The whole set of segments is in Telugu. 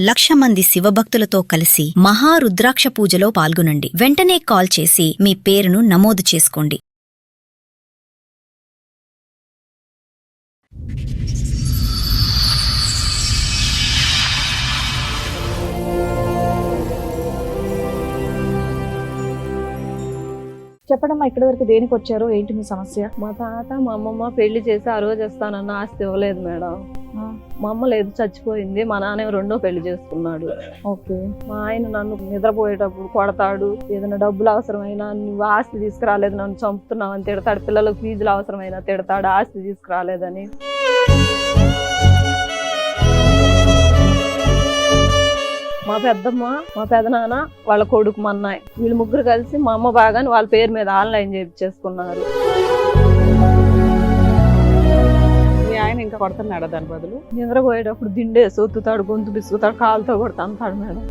1,00,000 మంది శివభక్తులతో కలిసి మహారుద్రాక్ష పూజలో పాల్గొనండి. వెంటనే కాల్ చేసి మీ పేరును నమోదు చేసుకోండి. చెప్పడమ్మా, ఇక్కడి వరకు దేనికి వచ్చారో, ఏంటి మీ సమస్య? మా తాత మా అమ్మమ్మ పెళ్లి చేసి ఆ రోజు ఇస్తానన్న ఆస్తి ఇవ్వలేదు మేడం. మా అమ్మ లేదు, చచ్చిపోయింది. మా నాన్న రెండో పెళ్లి చేసుకున్నాడు. ఓకే. మా ఆయన నన్ను నిద్రపోయేటప్పుడు కొడతాడు. ఏదైనా డబ్బులు అవసరమైనా నువ్వు ఆస్తి తీసుకురాలేదు, నన్ను చంపుతున్నావు అని తిడతాడు. పిల్లలకు ఫీజులు అవసరమైనా తిడతాడు, ఆస్తి తీసుకురాలేదని. మా పెద్దమ్మ, మా పెదనాన్న, వాళ్ళ కొడుకు మా అన్నయ్య, వీళ్ళు ముగ్గురు కలిసి మా అమ్మ బాగాని వాళ్ళ పేరు మీద ఆన్లైన్ చేయించేసుకున్నారు. మీ ఆయన ఇంకా కొడుతున్నాడా దాని బదులు? నిద్రపోయేటప్పుడు దిండేసి ఒత్తుతాడు, గొంతు బిసుకుతాడు, కాలుతో కూడా తంతాడు మేడం.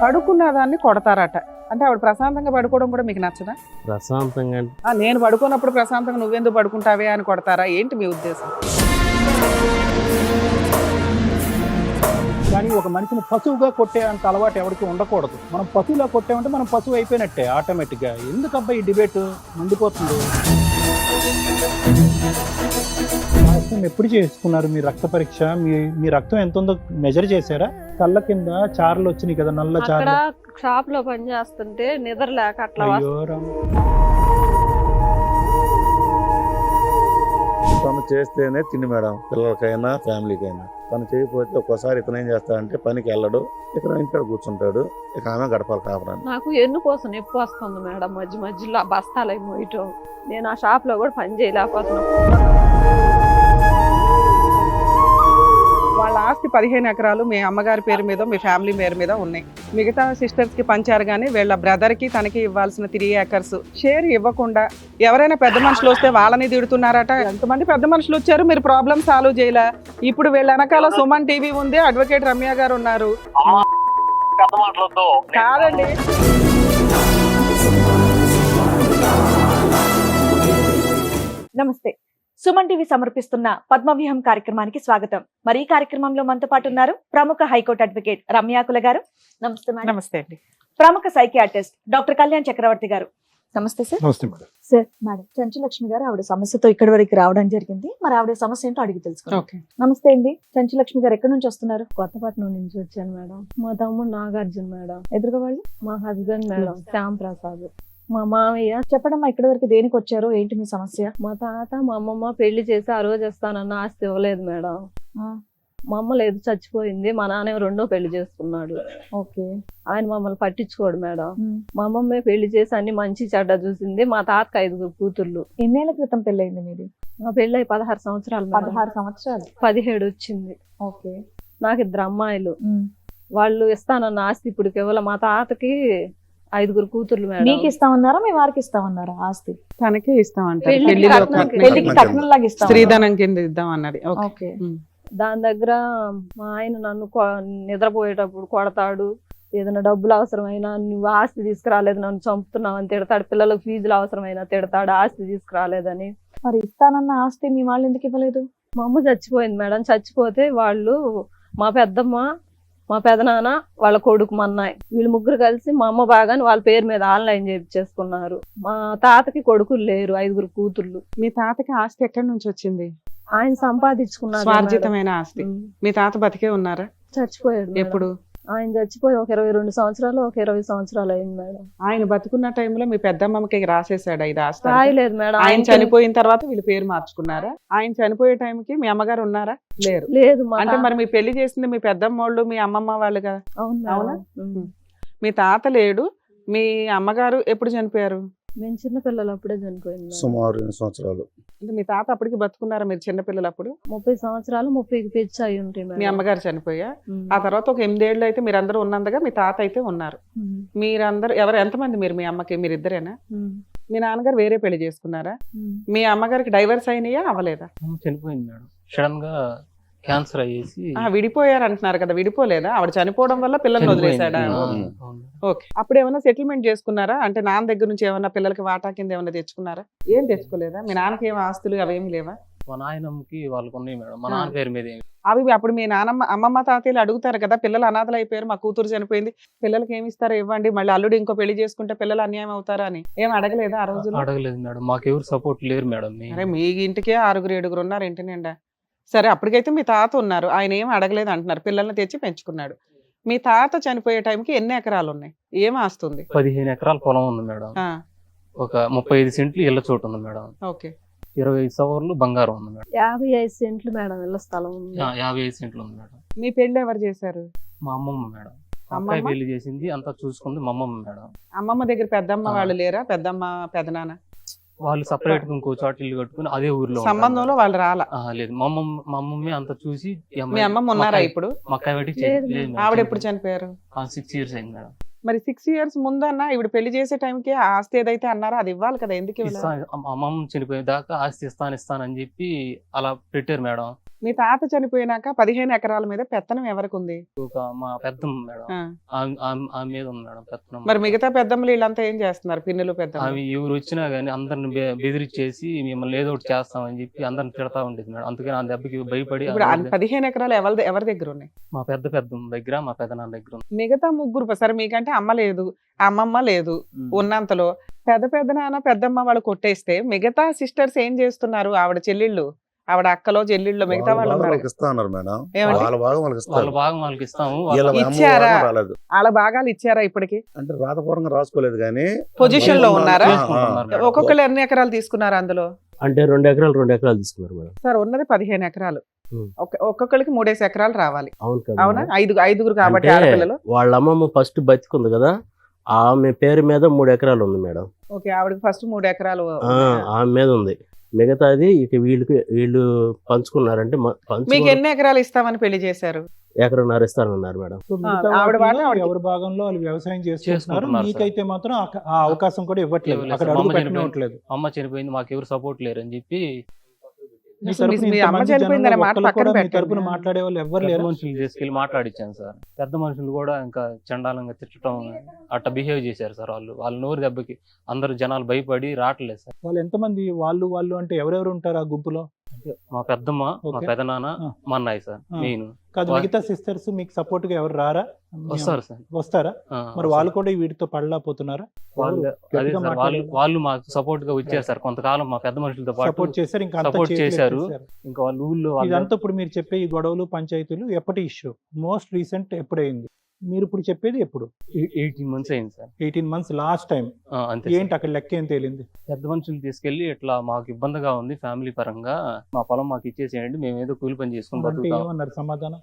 పడుకున్న దాన్ని కొడతారట. అంటే ఆవిడ ప్రశాంతంగా పడుకోవడం కూడా మీకు నచ్చదా? ప్రశాంతంగా నేను పడుకున్నప్పుడు ప్రశాంతంగా నువ్వెందుకు పడుకుంటావే అని కొడతారా? ఏంటి మీ ఉద్దేశం? కానీ ఒక మనిషిని పశువుగా కొట్టే అంత అలవాటు ఎవరికి ఉండకూడదు. మనం పశువులా కొట్టామంటే మనం పశువు అయిపోయినట్టే ఆటోమేటిక్గా. ఎందుకు అబ్బాయి ఈ డిబేట్ మండిపోతుంది? ఎప్పుడు చేసుకున్నారు మీ రక్త పరీక్ష? మీ రక్తం ఎంత ఉందో మెజర్ చేశారా? కళ్ళ కింద చారలు వచ్చినాయి కదా, నల్ల అక్కడ చారలు. షాప్ లో పని చేస్తుంటే నిద్ర లేక అట్లా తను చేస్తేనే తిండి మేడం, పిల్లలకైనా ఫ్యామిలీకైనా. తను చేయకపోతే ఒక్కోసారి ఇతను ఏం చేస్తాడంటే పనికి వెళ్ళడు, ఇక్కడ ఇంట్లో కూర్చుంటాడు, ఇక ఆమె గడపాలి కాపురాన్ని. నాకు ఎన్ను కోసం నొప్పి వస్తుంది మేడం, మధ్య మధ్యలో బస్తాలు మోయటం. నేను ఆ షాప్ లో కూడా పని చేయలేకపోతున్నాను. వాళ్ళ ఆస్తి 15 ఎకరాలు మీ అమ్మగారి పేరు మీద, మీ ఫ్యామిలీ పేరు మీద ఉన్నాయి. మిగతా సిస్టర్స్ కి పంచారు, కానీ వీళ్ళ బ్రదర్ కి తనకి ఇవ్వాల్సిన 3 ఏకర్స్ షేర్ ఇవ్వకుండా ఎవరైనా పెద్ద మనుషులు వస్తే వాళ్ళని తిడుతున్నారట. ఎంతమంది పెద్ద మనుషులు వచ్చారు, మీరు ప్రాబ్లం సాల్వ్ చేయలే. ఇప్పుడు వీళ్ళ వెనకాల సుమన్ టీవీ ఉంది, అడ్వకేట్ రమ్య గారు ఉన్నారు. కాదండి, నమస్తే. సుమన్ టీవీ సమర్పిస్తున్న పద్మవ్యూహం కార్యక్రమానికి స్వాగతం. మరి ఈ కార్యక్రమంలో మనతో పాటు ఉన్నారు ప్రముఖ హైకోర్టు అడ్వకేట్ రమ్యాకుల గారు. నమస్తే మేడం. నమస్తే అండి. ప్రముఖ సైకియాట్రిస్ట్ డాక్టర్ కళ్యాణ్ చక్రవర్తి గారు. నమస్తే సార్. నమస్తే మేడం. సార్, మేడం చంచులక్ష్మి గారు ఆవిడ సమస్యతో ఇక్కడి వరకు రావడం జరిగింది. మరి ఆవిడ సమస్య ఏంటో అడిగి తెలుసుకుందాం. ఓకే. నమస్తే అండి. చంచులక్ష్మి గారు ఎక్కడి నుంచి వస్తున్నారు? కొత్తపట్నం నుంచి వచ్చాను మేడం. మా తమ్ముడు నాగార్జున మేడం. ఎదురుగా వాళ్ళు మా హస్బెండ్ మేడం శ్యామ్ ప్రసాద్. మా మామయ్య. చెప్పడమ్మా, ఇక్కడి వరకు దేనికి వచ్చారో, ఏంటి మీ సమస్య? మా తాత మా అమ్మమ్మ పెళ్లి చేసి ఆ రోజు ఇస్తానన్న ఆస్తి ఇవ్వలేదు మేడం. మా అమ్మ లేదు, చచ్చిపోయింది. మా నాన్న రెండో పెళ్లి చేసుకున్నాడు. ఓకే. ఆయన మమ్మల్ని పట్టించుకోడు మేడం. మా అమ్మమ్మే పెళ్లి చేసి అన్ని మంచి చెడ్డ చూసింది. మా తాతకి 5 కూతుర్లు. ఎన్నేళ్ల క్రితం పెళ్ళయింది మీది? మా పెళ్ళి 16 సంవత్సరాలు. 16 సంవత్సరాలు. 17 వచ్చింది. ఓకే. నాకు 2 అమ్మాయిలు. వాళ్ళు ఇస్తానన్న ఆస్తి ఇప్పుడు కేవలం మా తాతకి 5 కూతుర్లు మేడం. మీకు ఇస్తామన్నారా, మీ వారికి ఇస్తామన్నారా ఆస్తి? తనకే ఇస్తామంటారు. పెళ్లికి కట్నం లాగా ఇస్తాం, స్త్రీధనం కింద ఇద్దాం అన్నది. ఓకే. దాని దగ్గర మా ఆయన నన్ను నిద్రపోయేటప్పుడు కొడతాడు. ఏదైనా డబ్బులు అవసరమైనా నువ్వు ఆస్తి తీసుకురాలేదు, నన్ను చంపుతున్నావు అని తిడతాడు. పిల్లలకు ఫీజులు అవసరమైనా తిడతాడు, ఆస్తి తీసుకురాలేదని. మరి ఇస్తానన్న ఆస్తి మీ వాళ్ళు ఎందుకు ఇవ్వలేదు? మా అమ్మ చచ్చిపోయింది మేడం. చచ్చిపోతే వాళ్ళు మా పెద్దమ్మ, మా పెదనాన్న, వాళ్ళ కొడుకు మా అన్నయ్య, వీళ్ళు ముగ్గురు కలిసి మా అమ్మ బాగాని వాళ్ళ పేరు మీద ఆన్లైన్ చేయించేసుకున్నారు. మా తాతకి కొడుకులు లేరు, 5 కూతుర్లు. మీ తాతకి ఆస్తి ఎక్కడి నుంచి వచ్చింది? ఆయన సంపాదించుకున్నారు. స్వార్జితమైన ఆస్తి. మీ తాత బతికే ఉన్నారా? చచ్చిపోయాడు. ఎప్పుడు? ఆయన చచ్చిపోయి ఒక 22 సంవత్సరాలు, ఒక 20 సంవత్సరాలు అయింది మేడం. ఆయన బతుకున్న టైంలో మీ పెద్దమ్మకి రాసేసాడా ఇది ఆస్తి? రాయలేదు మేడం. ఆయన చనిపోయిన తర్వాత వీళ్ళు పేరు మార్చుకున్నారా? ఆయన చనిపోయే టైంకి మీ అమ్మగారు ఉన్నారా? లేరు. లేదు. అంటే మరి మీ పెళ్లి చేసింది మీ పెద్దమ్మ వాళ్ళు, మీ అమ్మమ్మ వాళ్ళు కదా? అవునా? మీ తాత లేడు, మీ అమ్మగారు ఎప్పుడు చనిపోయారు? మేము చిన్నపిల్లలు అప్పుడే చనిపోయింది. సుమారు 2 సంవత్సరాలు. అంటే మీ తాత అప్పటికి బతుకున్నారా మీరు చిన్నపిల్లలు అప్పుడు? 30 సంవత్సరాలు, 30కి పెంచి అయి ఉంటాయి. మీ అమ్మగారు చనిపోయా ఆ తర్వాత ఒక 8 ఏళ్ళు అయితే మీరందరూ ఉన్నందుగా మీ తాత అయితే ఉన్నారు. మీరందరూ ఎంతమంది మీరు? మీ అమ్మకి మీరు ఇద్దరేనా? మీ నాన్నగారు వేరే పెళ్లి చేసుకున్నారా? మీ అమ్మగారికి డైవర్స్ అయినాయా, అవ్వలేదా? చనిపోయింది మేడం. సడన్ గా క్యాన్సర్ అయ్యేసి విడిపోయారు అంటున్నారు కదా, విడిపోలేదా? ఆవిడ చనిపోవడం వల్ల పిల్లల్ని వదిలేశాడా? ఓకే. అప్పుడు ఏమైనా సెటిల్మెంట్ చేసుకున్నారా? అంటే నాన్న దగ్గర నుంచి ఏమన్నా పిల్లలకి వాటా కింద ఏమన్నా తెచ్చుకున్నారా? ఏం తెచ్చుకోలేదా? మీ నాన్నకి ఏం ఆస్తులు అవేమి లేవా? మా నాయనమ్మకి వాళ్ళకు ఉన్నాయి మేడం. మా నాన్న పేరు మీద అవి అప్పుడు మీ నానమ్మ అమ్మమ్మ తాతయ్యలు అడుగుతారు కదా, పిల్లలు అనాథలు అయిపోయారు, మా కూతురు చనిపోయింది, పిల్లలకి ఏమి ఇస్తారో ఇవ్వండి, మళ్ళీ అల్లుడు ఇంకో పెళ్లి చేసుకుంటే పిల్లలు అన్యాయం అవుతారా అని ఏం అడగలేదా ఆ రోజుల్లో? అడగలేదు మేడం, మాకెవరు సపోర్ట్ లేరు మేడం. అరే మీ ఇంటికే 6-7 ఉన్నారు ఇంటి నిండా. సరే అప్పటికైతే మీ తాత ఉన్నారు, ఆయన ఏం అడగలేదు అంటున్నారు, పిల్లల్ని తెచ్చి పెంచుకున్నాడు. మీ తాత చనిపోయే టైంకి ఎన్ని ఎకరాలు ఉన్నాయి, ఏం ఆస్తుంది? 15 ఎకరాల పొలం ఉంది మేడం. ఒక 35 సెంట్లు ఇళ్ల చోటు ఉంది మేడం. ఓకే. 25 సవర్లు బంగారం ఉంది మేడం. 55 సెంట్లు మేడం ఇళ్ళ స్థలం ఉంది. 55 సెంట్లు ఉంది మేడం. మీ పెళ్లి ఎవరు చేశారు? మా అమ్మమ్మ మేడం. అమ్మాయి అమ్మమ్మ? పెళ్లి చేసింది, అంతా చూసుకుంది మా అమ్మమ్మ మేడం. అమ్మమ్మ దగ్గర పెద్దమ్మ వాళ్ళు లేరా? పెద్దమ్మ పెదనాన్న వాళ్ళు సపరేట్ ఇంకో చోట ఇల్లు కట్టుకుని అదే ఊర్లో ఉంటారు సంబంధంలో మేడం. వాళ్ళు రాలా? లేదు, మా అమ్మమ్మే అంతా చూసి ఈ మీ అమ్మాయి అమ్మమ్మ ఉన్నారా మక్కాయి- ఇప్పుడు? మక్కాయి పెట్టి లేదు లేదు మేడం. ఆవిడ ఎప్పుడు చనిపోయారు? 6 ఇయర్స్ అయింది మేడం. మరి 6 years ముందన్నా ఈవిడ పెళ్లి చేసే టైంకి ఆ ఆస్తి ఏదైతే అన్నారో అది ఇవ్వాలి కదా, ఎందుకు ఇవ్వలేదు? అమ్మమ్మ చనిపోయే దాకా ఆస్తి ఇస్తానని చెప్పి అలా పెట్టారు మేడం. మీ తాత చనిపోయినాక 15 ఎకరాల మీద పెత్తనం ఎవరికి ఉంది? ఒక మా పెద్దమ్మ మేడం, ఆ. ఆమె మీద ఉంది మేడం పెత్తనం. మరి మిగతా పెద్దమ్మలు వీళ్ళంతా ఏం చేస్తున్నారు? పిన్నులు పెద్దమ్మ అవి ఎవరు వచ్చినా గానీ అందరిని బెదిరించేసి మిమ్మల్ని ఏదో ఒకటి చేస్తామని చెప్పి అందరిని తిడతా ఉండేది మేడం. అందుకని ఆ దెబ్బకి భయపడి ఇప్పుడు 15 ఎకరాలు ఎవరి దగ్గర ఉన్నాయి? మా పెద్దమ్మ దగ్గర, మా పెదనాన్న దగ్గర ఉంది. మిగతా ముగ్గురు సరే మీకంటే అమ్మ లేదు, అమ్మమ్మ లేదు, ఉన్నంతలో పెద్దనాన్న పెద్దమ్మ వాళ్ళు కొట్టేస్తే మిగతా సిస్టర్స్ ఏం చేస్తున్నారు? ఆవిడ చెల్లెళ్ళు, ఆవిడ అక్కలో చెల్లెళ్ళు మిగతా వాళ్ళు ఉన్నారు. ఇస్తా అన్నారు మేడం. ఏమండి? వాళ్ళ భాగం వాళ్ళకి వాళ్ళ ఇస్తారు. భాగం వాళ్ళకి ఇస్తాము. వీళ్ళ అమ్మ ఇచ్చారా? భాగం రాలేదు. వాళ్ళ భాగాలు ఇచ్చారా ఇప్పటికి? అంటే రాతపూర్వంగా రాసుకోలేదు కానీ పొజిషన్ లో ఉన్నారా? చేసుకుంటున్నారు మేడం. ఒక్కొక్కరు ఎన్ని ఎకరాలు తీసుకున్నారు అందులో? అంటే 2 ఎకరాలు తీసుకున్నారు మేడం. సార్ ఉన్నది 15 ఎకరాలు, ఉం. ఒక్కొక్కరికి 3 ఎకరాలు రావాలి. అవును కదా అవునా? మేడం. ఐదుగురు కాబట్టి అంటే ఆడపిల్లలు. వాళ్ళ అమ్మమ్మ ఫస్ట్ బతికుంది కదా, ఆమె పేరు మీద 3 ఎకరాలు ఉంది మేడం. ఓకే, ఆవిడకి ఫస్ట్ 3 ఎకరాలు. ఆమె మీద ఉంది, మిగతాది ఇక వీళ్ళు పంచుకున్నారంటే మీకు ఎన్ని ఎకరాలు ఇస్తామని పెళ్లి చేశారు? 1.5 ఎకరం ఇస్తానన్నారు మేడం. సో మిగతా ఆవిడ వాటిలో వాటా ఆవిడకి. ఎవరి భాగంలో వాళ్ళు వ్యవసాయం చేసుకుంటున్నారు. చేసుకుంటున్నారు మీకైతే మాత్రం ఆ అవకాశం కూడా ఇవ్వట్లేదు, ఇవ్వలేదు అక్కడ సార్. అడుగు అమ్మ పెట్టనివ్వట్లేదు. అమ్మ చనిపోయింది, మాకు ఎవరు సపోర్ట్ లేరు అని చెప్పి మీ అసలు తరపున మీ అమ్మ ఇంతమంది చనిపోయిందనే జనంలో మాట ఒక్కళ్ళు పక్కన కూడా మీ పెట్టండి. తరపున మాట్లాడే వాళ్ళు ఎవరు పెద్ద లేరు. మనుషులు తీసుకెళ్లి మాట్లాడిచ్చాను సార్. పెద్ద మనుషులు కూడా ఇంకా చండాలంగా తిట్టడం అట్లా బిహేవ్ చేశారు సార్. వాళ్ళ నోరు దెబ్బకి అందరు జనాలు భయపడి రావట్లేదు సార్. వాళ్ళు ఎంతమంది? వాళ్ళు అంటే ఎవరెవరు ఉంటారు ఆ గుంపులో? మా పెద్దమ్మ, మా ఓకే. పెదనాన్న, ఆ. మా అన్నయ్య సార్. ఆ. నేను కాదు, మిగతా సిస్టర్స్ మీకు సపోర్ట్ గా ఎవరు రారా? వస్తారు సార్. వస్తారా? ఆ, మరి వస్తారు. వాళ్ళు కూడా వీటితో పడలేకపోతున్నారా? వాళ్ళు గట్టిగా అదే సార్, మాట్లాడాలి. వాళ్ళు మాకు సపోర్ట్ గా వచ్చారు సార్. కొంతకాలం మా పెద్ద మనుషులతో పాటు సపోర్ట్ చేశారు, ఇంకా అంతా సపోర్ట్ చేతులు చేశారు. ఎత్తేసారు. ఇంకా వాళ్ళ ఊళ్ళో ఇదంతా ఇప్పుడు మీరు చెప్పే ఈ గొడవలు పంచాయతీలు ఎప్పటి ఇష్యూ? Most recent ఎప్పుడైంది? మీరు ఇప్పుడు చెప్పేది ఎప్పుడు? 18 months అయింది సార్. 18 months last time. అంతే ఏంటి సార్. అక్కడ లెక్క ఏం తేలింది? పెద్ద మనుషులు తీసుకెళ్లి ఇట్లా మాకు ఇబ్బందిగా ఉంది ఫ్యామిలీ పరంగా, మా పొలం మాకు ఇచ్చేసేయండి, మేము ఏదో కూలి పని చేసుకుని అంటే బతుకుతాం, ఏమన్నారు సమాధానం?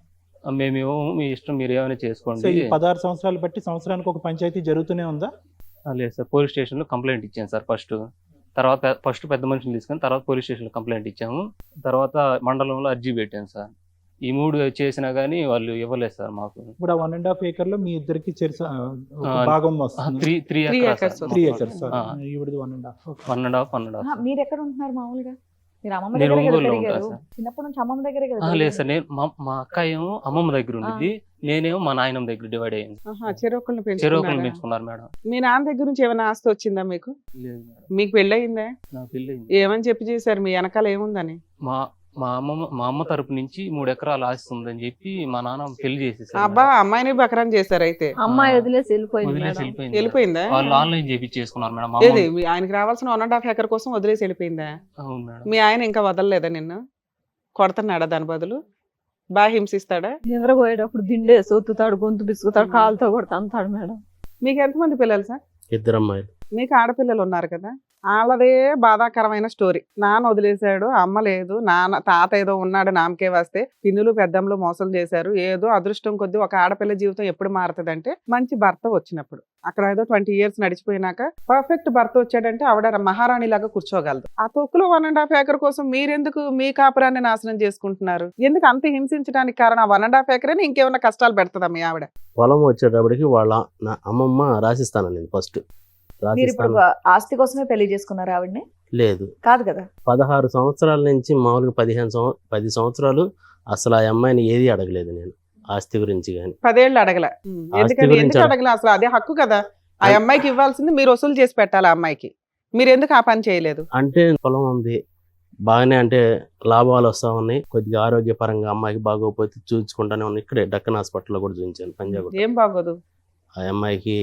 మేమేమో మీ ఇష్టం, మీరు ఏమైనా సో చేసుకోండి. ఈ 16 సంవత్సరాలు బట్టి సంవత్సరానికి ఒక పంచాయతీ జరుగుతూనే ఉందా? లేదు సార్, పోలీస్ స్టేషన్ లో కంప్లైంట్ ఇచ్చాను సార్. ఫస్ట్ పెద్ద మనుషులు తీసుకొని తర్వాత పోలీస్ స్టేషన్ లో కంప్లైంట్ ఇచ్చాము. తర్వాత మండలంలో అర్జీ పెట్టాను సార్. ఈ 3 చేసినా గానీ వాళ్ళు ఇవ్వలేదు సార్ మాకు. ఇప్పుడు ఆ 1.5 acre లో మీ ఇద్దరికి ఒక ఆ, భాగం వస్తుంది. 3 Three acres acres. Sir. 3 acres ఆ, ఈవిడది 1.5. 1.5. మీరు ఎక్కడ ఉంటున్నారు మామూలుగా? మీరు అమ్మమ్మ నేను దగ్గర కదా ఒంగోలులో పెరిగారు? ఉంటాను సార్. చిన్నప్పటి నుంచి అమ్మమ్మ దగ్గరే కదా లేదు పెరిగారు? సార్, నేను మా అక్క ఏమో అమ్మమ్మ దగ్గర ఉండేది, నేనేమో మా నాయనమ్మ దగ్గర డివైడ్ అయ్యింది. చెరొకళ్ళు చెరువులు పెంచుకున్నారా? పెంచుకున్నారు మేడం. మీ నాన్న దగ్గర నుంచి ఏమైనా ఆస్తి వచ్చిందా మీకు? లేదు మేడం, మీకు పెళ్ళయిందా? నాకు పెళ్ళి అయింది. ఏమని చెప్పి చేశారు? మీ వెనకాల ఏముందని? మా అమ్మ తరపు నుంచి 3 ఎకరాలు ఆస్తి ఉందని చెప్పి మా నాన్న పెళ్లి చేసేసారు అబ్బా, మేడం. అమ్మాయిని బకరం చేశారు అయితే. అమ్మాయి వదిలేసి వెళ్ళిపోయింది వదిలేసి మేడం. వెళ్ళిపోయింది. వెళ్ళిపోయిందా? వాళ్ళు ఆన్లైన్ చేపించేసుకున్నారు మేడం. మా ఏది అమ్మ. ఆయనకి రావాల్సిన 1.5 acre కోసం వదిలేసి వెళ్ళిపోయిందా? అవును మేడం. మీ ఆయన ఇంకా వదలలేదా నిన్ను? కొడుతున్నాడా దాని బదులు? బాగా హింసిస్తాడా? నిద్రపోయేటప్పుడు దిండేసి ఒత్తుతాడు, గొంతు బిసుకుతాడు, కాలుతో కొడుతా అంటాడు మేడం. మీకు ఎంతమంది పిల్లలు సార్? 2 అమ్మాయిలు. మీకు ఆడపిల్లలు ఉన్నారు కదా, వాళ్ళదే బాధాకరమైన స్టోరీ. నాన్న వదిలేశాడు, అమ్మ లేదు, నాన్న తాత ఏదో ఉన్నాడు నామకే వస్తే, పిన్నులు పెద్దమ్మలు మోసం చేశారు. ఏదో అదృష్టం కొద్దీ ఒక ఆడపిల్ల జీవితం ఎప్పుడు మారుతుందంటే మంచి భర్త వచ్చినప్పుడు. అక్కడ ఏదో 20 years నడిచిపోయినాక పర్ఫెక్ట్ భర్త వచ్చాడంటే ఆవిడ మహారాణి లాగా కూర్చోగలదు. ఆ తొక్కులో 1.5 acre కోసం మీరెందుకు మీ కాపురాన్ని నాశనం చేసుకుంటున్నారు? ఎందుకు అంత హింసించడానికి కారణం? 1.5 acre ఇంకేమైనా కష్టాలు పెడుతుందా మీ ఆవిడ? పొలం వచ్చేటప్పటికి నా అమ్మమ్మ రాసిస్తానండి ఫస్ట్. మీరు ఇప్పుడు ఆస్తి కోసమే పెళ్లి చేసుకున్నారు ఆవిడని? లేదు, కాదు కదా. 16 సంవత్సరాల నుంచి మామూలుగా 10 సంవత్సరాలు అసలు ఆ అమ్మాయిని ఏది అడగలేదు నేను ఆస్తి గురించి కానీ. 10 ఏళ్ళు అడగల. ఎందుకని గురించి ఎందుకు అడగల? అసలు అదే హక్కు కదా. ఆ అమ్మాయికి ఇవ్వాల్సింది మీరు వసూలు చేసి పెట్టాలి. ఆ అమ్మాయికి మీరు ఎందుకు ఆ పని చేయలేదు? అంటే పొలం ఉంది, బాగానే అంటే లాభాలు వస్తా ఉన్నాయి. కొద్దిగా ఆరోగ్యపరంగా అమ్మాయికి బాగోకపోతే చూపించుకుంటానే ఉన్నాయి. ఇక్కడే డక్కన్ హాస్పిటల్లో కూడా చూపించాను పంజాగుట్ట. ఏం బాగోదు? ఆ అమ్మాయికి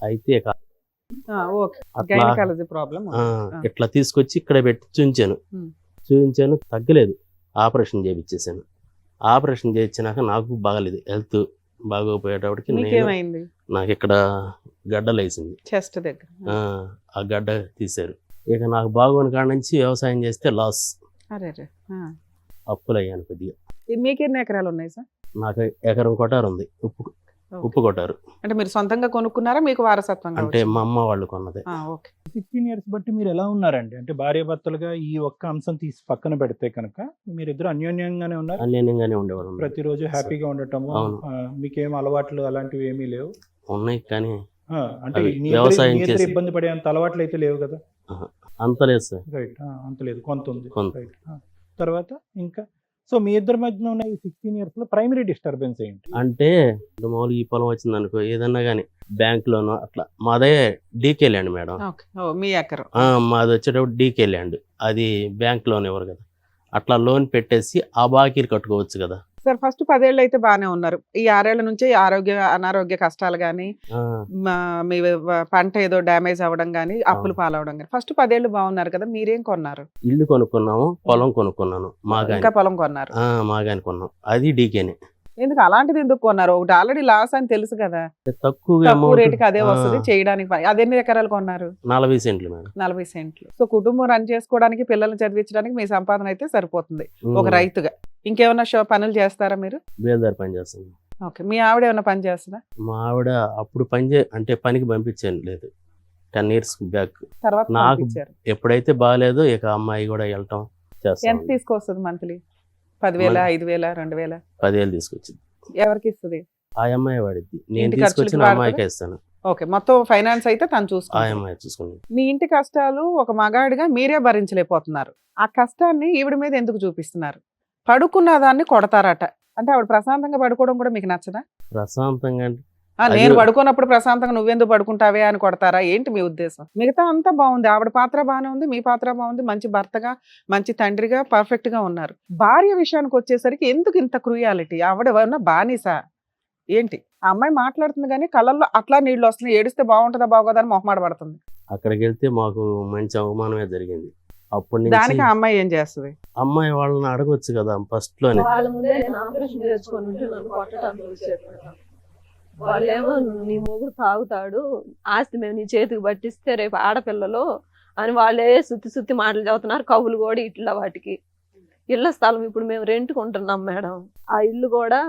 అయితే ఓకే, అట్లా గైనకాలజీ ప్రాబ్లం. ఇట్లా తీసుకొచ్చి ఇక్కడ పెట్టి చూపించాను తగ్గలేదు. ఆపరేషన్ చేయించేసాను. ఆపరేషన్ చేయించినాక నాకు బాగలేదు, హెల్త్ బాగోపోయేటప్పటికి మీకేమైంది? నాకు ఇక్కడ గడ్డలు వేసింది, చెస్ట్ దగ్గర. ఆ గడ్డ తీశారు. ఇక నాకు బాగోని కాడ నుంచి వ్యవసాయం చేస్తే లాస్, అరే అప్పులు అయ్యాను కొద్దిగా. మీకు ఎన్ని ఎకరాలు ఉన్నాయి సార్? నాకు ఎకరం కొటారు ఉంది, ఉప్పు కొట్టారు. అంటే మీరు సొంతంగా కొనుక్కున్నారా, మీకు వారసత్వంగా? అంటే మా అమ్మ వాళ్ళు కొన్నది. ఓకే. 16 years బట్టి మీరు ఎలా ఉన్నారండి? అంటే భార్యాభర్తలుగా ఈ ఒక్క అంశం తీసి పక్కన పెడితే కనుక మీరిద్దరు అన్యోన్యంగానే ఉన్నారు? అన్యోన్యంగానే ఉండేవాళ్ళం. ప్రతిరోజు హ్యాపీగా ఉండటము, అవును. మీకేం అలవాట్లు అలాంటివి ఏమీ లేవు? ఉన్నాయి కానీ అంటే అవి వ్యవసాయం చేసి ఇబ్బంది పడేంత అలవాట్లు అయితే లేవు కదా? అంత లేదు సార్. రైట్, అంత లేదు, కొంత ఉంది. కొంత. రైట్. తర్వాత ఇంకా సో మీ ఇద్దరి మధ్యన ఉన్న ఈ 16 years లో ప్రైమరీ డిస్టర్బెన్స్ ఏంటి? అంటే మామూలుగా ఈ పొలం వచ్చింది అనుకో, ఏదన్నా కానీ బ్యాంక్ లోను అట్లా. మాదే డీకే ల్యాండ్ మేడం. ఓకే. మీ ఎకరం. మాది వచ్చేటప్పుడు డీకే ల్యాండ్, అది బ్యాంక్ లోన్ ఇవ్వరు కదా, అట్లా లోన్ పెట్టేసి ఆ బాకీలు కట్టుకోవచ్చు కదా. సార్ ఫస్ట్ 10 ఏళ్ళు అయితే బాగానే ఉన్నారు. ఈ 6 ఏళ్ల నుంచి అనారోగ్య కష్టాలు కానీ, మీ పంట ఏదో డ్యామేజ్ అవ్వడం కానీ, అప్పులు పాలవడం కానీ, ఫస్ట్ 10 ఏళ్ళు బాగున్నారు కదా, మీరేం కొన్నారు? ఇల్లు కొనుక్కున్నాము, పొలం కొనుక్కున్నాను, ఇంకా పొలం కొన్నారు. మాగాని కొన్నాం, అది డీకేనే. ఎందుకు అలాంటిది ఎందుకు కొన్నారు? ఒకటి ఆల్రెడీ లాస్ అని తెలుసు కదా, తక్కువ రేటుకి అదే వస్తుంది చేయడానికి. అది ఎన్ని ఎకరాలు కొన్నారు? 40 సెంట్లు మేడం. 40 సెంట్లు. సో కుటుంబం రన్ చేసుకోవడానికి, పిల్లల్ని చదివించడానికి మీ సంపాదన అయితే సరిపోతుంది ఒక రైతుగా. ఇంకేమన్నా పనులు చేస్తారా మీరు? బేల్దారి పని చేస్తాను. ఓకే. మీ ఆవిడ ఏమన్నా పని చేస్తుందా? మా ఆవిడ అప్పుడు అంటే పనికి పంపించాను లేదు, 10 years బ్యాక్. తర్వాత నాకు పంపించారు. ఎప్పుడైతే బాగాలేదో ఇక అమ్మాయి కూడా వెళ్ళటం చేస్తాను. ఎంత తీసుకొస్తుంది మంత్లీ? 10,000, 5,000, 2,000? 10,000 తీసుకొచ్చింది. ఎవరికి ఇస్తుంది? ఆ అమ్మాయి వాడిద్ది, నేను ఇంటి తీసుకొచ్చిన ఖర్చులకి అమ్మాయికి ఇస్తాను. ఓకే. మొత్తం ఫైనాన్స్ అయితే తను ఆ చూసుకుంటుంది. అమ్మాయి చూసుకుని. మీ ఇంటి కష్టాలు ఒక మగాడిగా మీరే భరించలేకపోతున్నారు. ఆ కష్టాన్ని ఈవిడ మీద ఎందుకు చూపిస్తున్నారు? పడుకున్న దాన్ని కొడతారట, అంటే ఆవిడ ప్రశాంతంగా పడుకోవడం కూడా మీకు నచ్చదా? ప్రశాంతంగా అంటే నేను పడుకున్నప్పుడు ప్రశాంతంగా నువ్వెందుకు పడుకుంటావే అని కొడతారా ఏంటి మీ ఉద్దేశం? మిగతా అంతా బాగుంది, ఆవిడ పాత్ర బాగానే ఉంది, మీ పాత్ర బాగుంది, మంచి భర్తగా, మంచి తండ్రిగా పర్ఫెక్ట్ గా ఉన్నారు. భార్య విషయానికి వచ్చేసరికి ఎందుకు ఇంత క్రూయాలిటీ? ఆవిడ ఎవరన్నా బానిసా ఏంటి? ఆ అమ్మాయి మాట్లాడుతుంది కానీ కళ్ళల్లో అట్లా నీళ్ళు వస్తున్నాయి. ఏడిస్తే బాగుంటుందా బాగోదా అని మొహమాట పడుతుంది. అక్కడికి వెళ్తే మాకు మంచి అవమానమే జరిగింది. అప్పటి దానికి నుంచి ఆ అమ్మాయి ఏం చేస్తుంది? అమ్మాయి వాళ్ళని అడగొచ్చు కదా ఫస్ట్ లోనే. వాళ్ళ ముందే నేను ఆపరేషన్ చేసుకొని ఉంటే నన్ను కొట్టడానికి వచ్చాడు. వాళ్ళేమో నీ మొగుడు తాగుతాడు, ఆస్తి మేము నీ చేతికి పట్టిస్తే రేపు ఆడపిల్లలు అని వాళ్ళే సుత్తి మాటలు చదువుతున్నారు. కవులు కూడా ఇట్లా వాటికి ఇళ్ల స్థలం ఇప్పుడు మేము రెంట్కి ఉంటున్నాం మేడం. ఆ ఇల్లు కూడా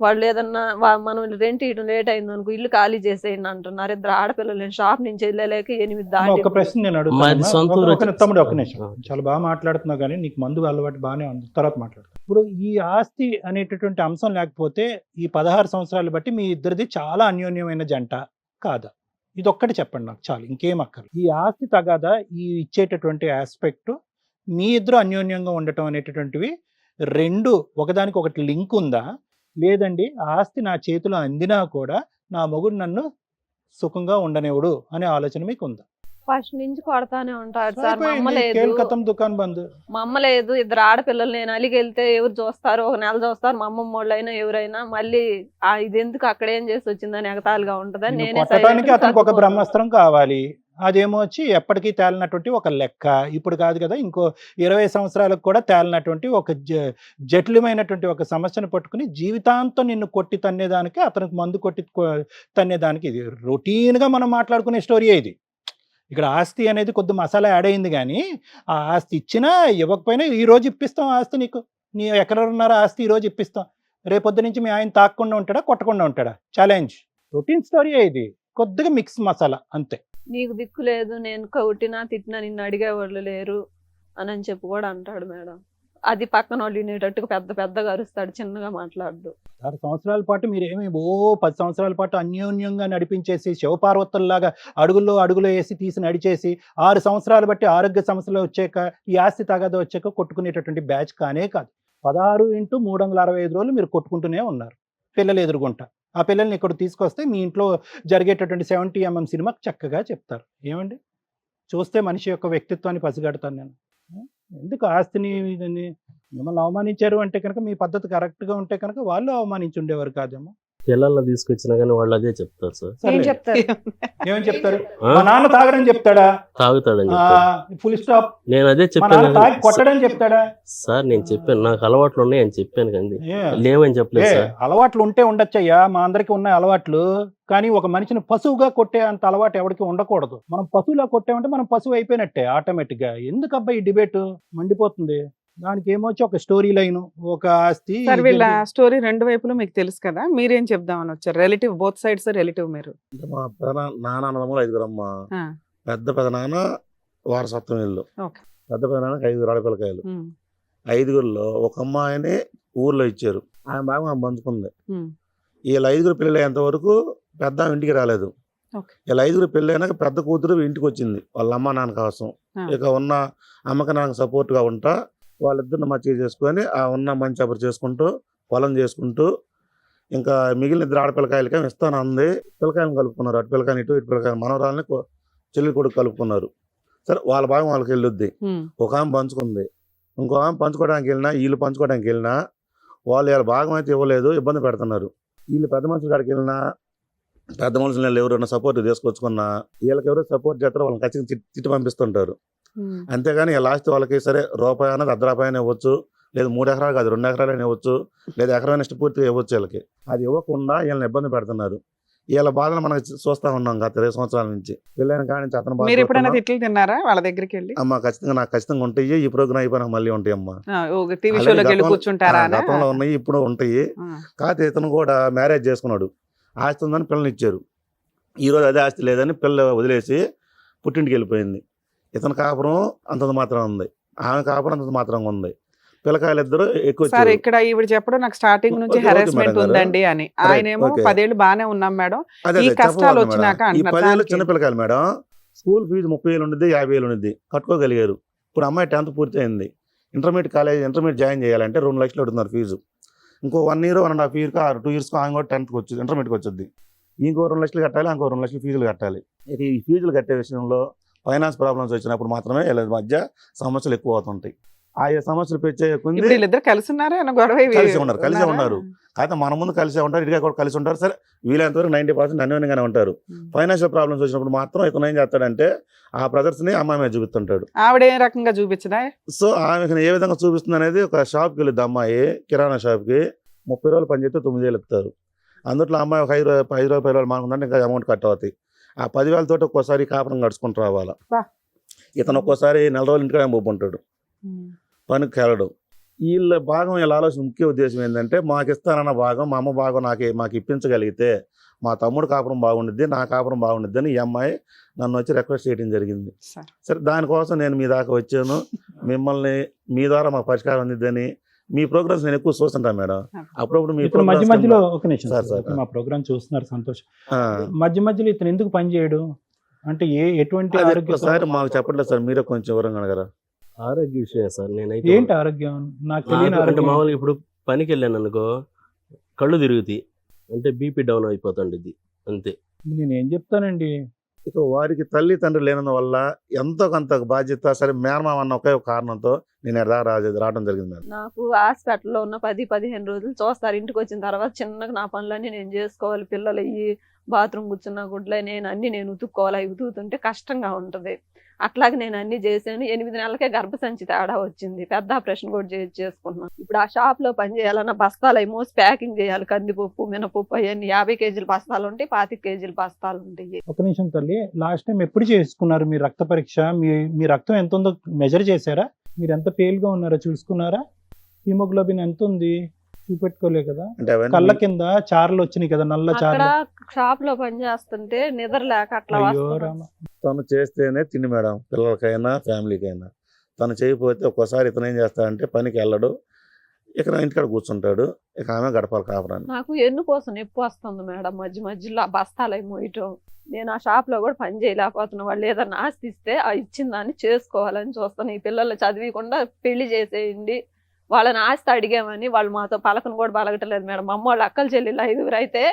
వాళ్ళు ఏదన్నా మనం రెంట్ ఇవ్వడం లేట్ అయింది అనుకో, ఇల్లు ఖాళీ చేసేయండి అంటున్నారు. ఇద్దరు ఆడపిల్లలు షాప్ నుంచి వెళ్ళలేక 8 దాటి. ఒక ప్రశ్న నేను మాది సొంత ఊరు అడుగుతాను తమ్ముడు, ఒక నిమిషం. చాలా బాగా మాట్లాడుతున్నావు కానీ నీకు మందు అలవాటు బాగానే ఉంది, తర్వాత మాట్లాడుతాను. ఇప్పుడు ఈ ఆస్తి అనేటటువంటి అంశం లేకపోతే ఈ 16 సంవత్సరాలు బట్టి మీ ఇద్దరిది చాలా అన్యోన్యమైన జంట కాదా? ఇది ఒక్కటి చెప్పండి నాకు చాలు, ఇంకేం అక్కర్లేదు. ఈ ఆస్తి తగాదా, ఈ ఇచ్చేటటువంటి ఆస్పెక్ట్, మీ ఇద్దరు అన్యోన్యంగా ఉండటం అనేటటువంటివి రెండు ఒకదానికి ఒకటి లింక్ ఉందా? లేదండి ఆస్తి నా చేతిలో అందినా కూడా నా మొగుడు నన్ను సుఖంగా ఉండనివ్వడు అనే ఆలోచన మీకు ఉందా? ఫస్ట్ నుంచి కొడతానే ఉంటాడు సార్. మా అమ్మ లేదు, కేల్కతం దుకాన్ బంద్. మా అమ్మ లేదు, ఇద్దరు ఆడపిల్లలు. నేను అలిగి వెళ్తే ఎవరు చూస్తారు? ఒక నెల చూస్తారు మా అమ్మమ్మ వాళ్ళైనా ఎవరైనా. మళ్ళీ ఇది ఎందుకు అక్కడ ఏం చేసి వచ్చిందని ఎగతాళిగా ఉంటదని నేనే కొట్టడానికి అతనికి ఒక బ్రహ్మాస్త్రం కావాలి, అదేమో వచ్చి ఎప్పటికీ తేలినటువంటి ఒక లెక్క. ఇప్పుడు కాదు కదా, ఇంకో 20 సంవత్సరాలకు కూడా తేలినటువంటి ఒక జటిలమైనటువంటి ఒక సమస్యను పట్టుకుని జీవితాంతం నిన్ను కొట్టి తన్నేదానికి, అతనికి మందు కొట్టి తన్నేదానికి ఇది రొటీన్గా మనం మాట్లాడుకునే స్టోరీ. ఇది ఇక్కడ ఆస్తి అనేది కొద్ది మసాలా యాడ్ అయింది కానీ ఆ ఆస్తి ఇచ్చినా ఇవ్వకపోయినా ఈ రోజు ఇప్పిస్తాం ఆస్తి నీకు. నీ ఎక్కడున్నారో ఆస్తి ఈ రోజు ఇప్పిస్తాం. రేపొద్దు నుంచి మీ ఆయన తాకకుండా ఉంటాడా కొట్టకుండా ఉంటాడా? ఛాలెంజ్. రొటీన్ స్టోరీ ఇది, కొద్దిగా మిక్స్ మసాలా అంతే. నీకు దిక్కు లేదు, నేను కొట్టినా తిట్టినా నిన్ను అడిగేవాళ్ళు లేరు అని చెప్పి కూడా అంటాడు మేడం. అది పక్కన వాళ్ళు వినేటట్టుగా పెద్దగా అరుస్తాడు, చిన్నగా మాట్లాడు. 6 సంవత్సరాల పాటు మీరేమి 10 సంవత్సరాల పాటు అన్యోన్యంగా నడిపించేసి శివపార్వతుల్లాగా అడుగుల్లో వేసి తీసి నడిచేసి 6 సంవత్సరాలు బట్టి ఆరోగ్య సమస్యలు వచ్చాక, ఈ ఆస్తి తగాద వచ్చాక కొట్టుకునేటటువంటి బ్యాచ్ కానే కాదు. 16 × 365 రోజులు మీరు కొట్టుకుంటూనే ఉన్నారు పిల్లలు ఎదురుగుంటా. ఆ పిల్లల్ని ఇక్కడ తీసుకొస్తే మీ ఇంట్లో జరిగేటటువంటి 70mm సినిమా చక్కగా చెప్తారు. ఏమండి, చూస్తే మనిషి యొక్క వ్యక్తిత్వాన్ని పసిగడతాను నేను. ఎందుకు ఆస్తిని ఇదని మిమ్మల్ని అవమానించారు అంటే కనుక మీ పద్ధతి కరెక్ట్ గా ఉంటే కనుక వాళ్ళు అవమానించి ఉండేవారు కాదేమో. పిల్లల్ని తీసుకొచ్చినా కానీ వాళ్ళు అదే చెప్తారు సార్. ఏం సరే, చెప్తారు? ఏమని చెప్తారు? ఆ? మా నాన్న తాగడని చెప్తాడా? తాగుతాడని చెప్తారు. Full stop. నేను అదే మా నాన్న చెప్పాను తాగి కొట్టడని చెప్తాడా? సార్. నేను చెప్పాను నాకు అలవాట్లు ఉన్నాయి అని చెప్పాను కానీ ఏ, లేవని చెప్పలేదు ఏ, సార్. అలవాట్లు ఉంటే ఉండొచ్చయ్యా, మా అందరికి ఉన్నాయి అలవాట్లు. కానీ ఒక మనిషిని పశువుగా కొట్టే అంత అలవాటు ఎవరికి ఉండకూడదు. మనం పశువులా కొట్టామంటే మనం పశువు అయిపోయినట్టే ఆటోమేటిక్ గా. ఎందుకు అబ్బా ఈ డిబేట్? మండిపోతుంది. దానికి ఏమొచ్చి ఒక స్టోరీ లైన్, ఒక ఆస్తి. సార్ వీళ్ళ స్టోరీ రెండు వైపులు మీకు తెలుసు కదా, మీరేం చెప్దామని వచ్చారు? రిలేటివ్, బోత్ సైడ్స్ రిలేటివ్ మీరు. అంటే మా నాన్న అన్నదమ్ములు 5 ఆ, పెద్ద నాన్న వారసత్వం ఇల్లు. ఓకే. పెద్ద నాన్నకి 5 ఆడపిల్లకాయలు. ఉమ్, 5గురిలో ఒక అమ్మాయిని ఊర్లో ఇచ్చారు. ఆమె బాగా ఆమె పంచుకుంది. ఉమ్, వీళ్ళ 5గురు పెళ్ళి అయ్యేంత వరకు పెద్ద ఆమె ఇంటికి రాలేదు. ఓకే. వీళ్ళ 5గురు పెళ్ళి అయినాక పెద్ద కూతురు ఇంటికి వచ్చింది వాళ్ళ అమ్మ నాన్న కోసం. ఆ. ఇక ఉన్న అమ్మకి నాన్నకి సపోర్ట్గా ఉంటా వాళ్ళిద్దరిని మంచిగా చేసుకొని ఆ ఉన్న మంచి అప్పుడు చేసుకుంటూ పొలం చేసుకుంటూ ఇంకా మిగిలిన 2 ఆడపిల్లకాయలకి ఇస్తాను అంది. పిల్లకాయలను కలుపుకున్నారు. అటు పిల్లకాయని ఇటు పిల్లకాయలు మనవరాలని చెల్లి కొడుకు కలుపుకున్నారు. సరే వాళ్ళ భాగం వాళ్ళకి వెళ్ళొద్ది. ఉమ్, ఒక ఆమె పంచుకుంది. ఇంకో ఆమె పంచుకోవడానికి వెళ్ళినా వీళ్ళు పంచుకోవడానికి వెళ్ళినా వాళ్ళు వీళ్ళ భాగం అయితే ఇవ్వలేదు, ఇబ్బంది పెడుతున్నారు. వీళ్ళు పెద్ద మనుషుల కాడికి వెళ్ళినా పెద్ద మనుషులు ఎవరైనా సపోర్ట్ తీసుకొచ్చుకున్నా వీళ్ళకి ఎవరో సపోర్ట్ చేస్తారో వాళ్ళని ఖచ్చితంగా తిట్టి పంపిస్తుంటారు. ఉమ్, అంతేగాని లాస్ట్ వాళ్ళకి సరే రూపాయి అనేది 1/2 రూపాయలు ఇవ్వచ్చు, లేదు 3 ఎకరాలు కాదు 2 ఎకరాలు ఇవ్వచ్చు, లేదా ఎకరాన్ని పూర్తిగా ఇవ్వచ్చు. వీళ్ళకి అది ఇవ్వకుండా వీళ్ళని ఇబ్బంది పెడుతున్నారు. వీళ్ళ బాధలు మనం చూస్తా ఉన్నాం గత 20 సంవత్సరాల నుంచి. పిల్లల కాడి నుంచి అతను మీరు ఎప్పుడైనా బాధ తిట్లు తిన్నారా వాళ్ళ దగ్గరికి వెళ్ళి? అమ్మ ఖచ్చితంగా నాకు ఖచ్చితంగా ఉంటాయి. ఈ ప్రోగ్రామ్ అయిపోయినా మళ్ళీ ఉంటాయి అమ్మ. టీవీ అలాగే షోలోకి వెళ్ళి గతంలో- కూర్చుంటారా అని? గతంలో ఉన్నాయి, ఇప్పుడు ఉంటాయి. కాకపోతే ఇతను కూడా మ్యారేజ్ చేసుకున్నాడు. ఆస్తి ఉందని పిల్లల్ని ఇచ్చారు. ఈరోజు అదే ఆస్తి లేదని పిల్ల వదిలేసి పుట్టింటికి వెళ్ళిపోయింది. ఇతని కాపురం అంతంత మాత్రం ఉంది, ఆమె కాపురం అంతంత మాత్రంగా ఉంది. పిల్లకాయలు ఇద్దరు ఎక్కువ సార్ వచ్చారు. ఇక్కడ ఈవిడ చెప్పడం నాకు స్టార్టింగ్ నుంచి ఓకే, ఓకే హెరాస్మెంట్ మేడం గారు. ఉందండి అని. ఆయనేమో ఓకే. 10 ఏళ్ళు బాగానే ఉన్నాం మేడం, అదే ఈ అదే కష్టాలు చెప్పవాలి వచ్చినాక మేడం. ఈ అంటున్నారు. 10 ఏళ్ళు దానికి- చిన్న పిల్లకాయలు మేడం. స్కూల్ ఫీజు 30,000 ఉండిద్ది, 50,000 ఉండిద్ది, కట్టుకోగలిగారు. ఇప్పుడు అమ్మాయి 10th పూర్తి అయింది. ఇంటర్మీడియట్ జాయిన్ చేయాలంటే 2 లక్షలు అడుగుతున్నారు ఫీజు. ఇంకో 1 year 1.5 year 2 years ఆమె కూడా 10th వచ్చింది, ఇంటర్మీడియట్కి వచ్చింది. ఇంకో 2 లక్షలు కట్టాలి, ఇంకో 2 లక్షలు ఫీజులు కట్టాలి. ఇక ఈ ఫీజులు కట్టే విషయంలో ఫైనాన్స్ ప్రాబ్లమ్స్ వచ్చినప్పుడు మాత్రమే వీళ్ళ మధ్య సమస్యలు ఎక్కువ అవుతుంటాయి. ఆయా సమస్యలు పెంచే కొంది ఇప్పుడు వీళ్ళిద్దరు కలిసి ఉన్నారా ఏమన్నా గొడవ కలిసి ఉన్నారు. కాకపోతే మన ముందు కలిసే ఉంటారు, ఇటుగా కూడా కలిసి ఉంటారు. సరే వీలైనంత వరకు 90% అన్యోన్యంగానే ఉంటారు. ఫైనాన్షియల్ ప్రాబ్లమ్స్ వచ్చినప్పుడు మాత్రం ఇతను ఏం చేస్తాడంటే ఆ బ్రదర్స్ని అమ్మాయి మీద చూపిస్తుంటాడు. ఆవిడ ఏ రకంగా చూపించదా? సో ఆమెకు ఏ విధంగా చూపిస్తుంది అనేది, ఒక షాప్కి వెళ్ళిద్ది అమ్మాయి, కిరాణా షాప్కి 30 రోజులు పని చేస్తే 9,000 ఇస్తారు. అందులో అమ్మాయి ఒక 5 రూపాయలు 10 రూపాయలు మానుకుందంటే ఇంకా అమౌంట్ కట్ అవుతాయి. ఆ 10,000 తోటి ఒక్కోసారి కాపురం గడుచుకుంటూ రావాలా. బా. ఇతను ఒక్కోసారి 4 రోజులు ఇంటికి పోతుంటాడు, పనికి వెళ్ళడు. వీళ్ళ భాగం వీళ్ళ ఆలోచన ముఖ్య ఉద్దేశం ఏంటంటే మాకు ఇస్తానన్న భాగం మా అమ్మ భాగం మాకు ఇప్పించగలిగితే మా తమ్ముడు కాపురం బాగుండిద్ది, నా కాపురం బాగుండిద్ది అని ఈ అమ్మాయి నన్ను వచ్చి రిక్వెస్ట్ చేయడం జరిగింది. సరే దానికోసం నేను మీ దాకా వచ్చాను. మిమ్మల్ని మీ ద్వారా మాకు పరిష్కారం అందిద్దని మీ ప్రోగ్రామ్స్ నేను ఎక్కువ చూస్తుంటాను మేడం. అప్పుడప్పుడు మీ ఇప్పుడు మధ్య మధ్యలో ఒక నిమిషం సార్, సార్, సార్. మా ప్రోగ్రామ్ చూస్తున్నారు, సంతోషం. ఆ, మధ్య మధ్యలో ఇతను ఎందుకు పని చేయడు అంటే ఎటువంటి అది ఆరోగ్య ఒక్కసారి మాకు చెప్పట్లేదు సార్, మీరే కొంచెం వివరంగా అడగరా. ఆరోగ్య విషయం సార్. నేనైతే ఏంటి ఆరోగ్యం? నాకు తెలియని అంటే ఆరోగ్యం. మామూలుగా ఇప్పుడు పనికి వెళ్ళాను అనుకో కళ్ళు తిరుగుతాయి, అంటే బీపీ డౌన్ అయిపోతుండేది అంతే. నేను ఏం చెప్తానండి, ఇక వారికి తల్లి తండ్రి లేనందువల్ల ఎంతో కొంత బాధ్యత, సరే మేనమామ అన్న ఒకే ఒక కారణంతో నేను రావడం జరిగింది మేడం. నాకు హాస్పిటల్లో ఉన్న 10-15 రోజులు చూస్తారు. ఇంటికి వచ్చిన తర్వాత చిన్నగా నా పనులన్నీ నేను చేసుకోవాలి. పిల్లలు అయ్యి బాత్రూమ్ కూర్చున్న గుడ్లే నేను ఉతుక్కోవాలి. అవి ఉతుకుతుంటే కష్టంగా ఉంటుంది. అట్లాగే నేను అన్ని చేశాను. 8 నెలలకే గర్భసంచి తేడా వచ్చింది. పెద్ద ఆపరేషన్ కూడా చేసుకున్నాను. ఇప్పుడు ఆ షాప్ లో పని చేయాలన్నా బస్తాలు అవి మోసి ప్యాకింగ్ చేయాలి. కందిపప్పు, మినపప్పు అవన్నీ 50 కేజీల బస్తాలు ఉంటాయి, 25 కేజీల బస్తాలు ఉంటాయి. ఒక నిమిషం తల్లి, లాస్ట్ టైం ఎప్పుడు చేసుకున్నారు మీ రక్త పరీక్ష? మీ రక్తం ఎంత ఉందో మెజర్ చేశారా? మీరు ఎంత పేల్ గా ఉన్నారో చూసుకున్నారా? హిమోగ్లోబిన్ ఎంత ఉంది చూపెట్టుకోలే కదా? అంటే కళ్ళ అవన్నీ కింద చారలు వచ్చినాయి కదా, నల్ల అక్కడ చారలు. షాప్ లో పని చేస్తుంటే నిద్ర లేక అట్లా అయ్యో వస్తున్నాను. రామ. తను చేస్తేనే తిండి మేడం, పిల్లలకైనా ఫ్యామిలీకైనా. తను చేయకపోతే ఒక్కోసారి ఇతను ఏం చేస్తాడంటే పనికి వెళ్ళడు, ఇక ఇంటికాడ కూర్చుంటాడు, ఇక ఆమె గడపాలి కాపురాన్ని. నాకు ఎన్ను కోసం నొప్పి వస్తుంది మేడం. మధ్యలో ఆ బస్తాలు అవి మోయటం. నేను ఆ షాప్ లో కూడా పని చేయలేకపోతున్నా. వాళ్ళు ఏదన్నా ఆస్తి ఇస్తే ఆ ఇచ్చిన దాన్ని చేసుకోవాలని చూస్తాను. ఈ పిల్లలు చదివికుండా పెళ్లి చేసేయండి, వాళ్ళని ఆస్తి అడిగామని వాళ్ళు మాతో పలకను కూడా పలకటలేదు మేడం. మా అమ్మ వాళ్ళ అక్కలు చెల్లెళ్ళు 5 అయితే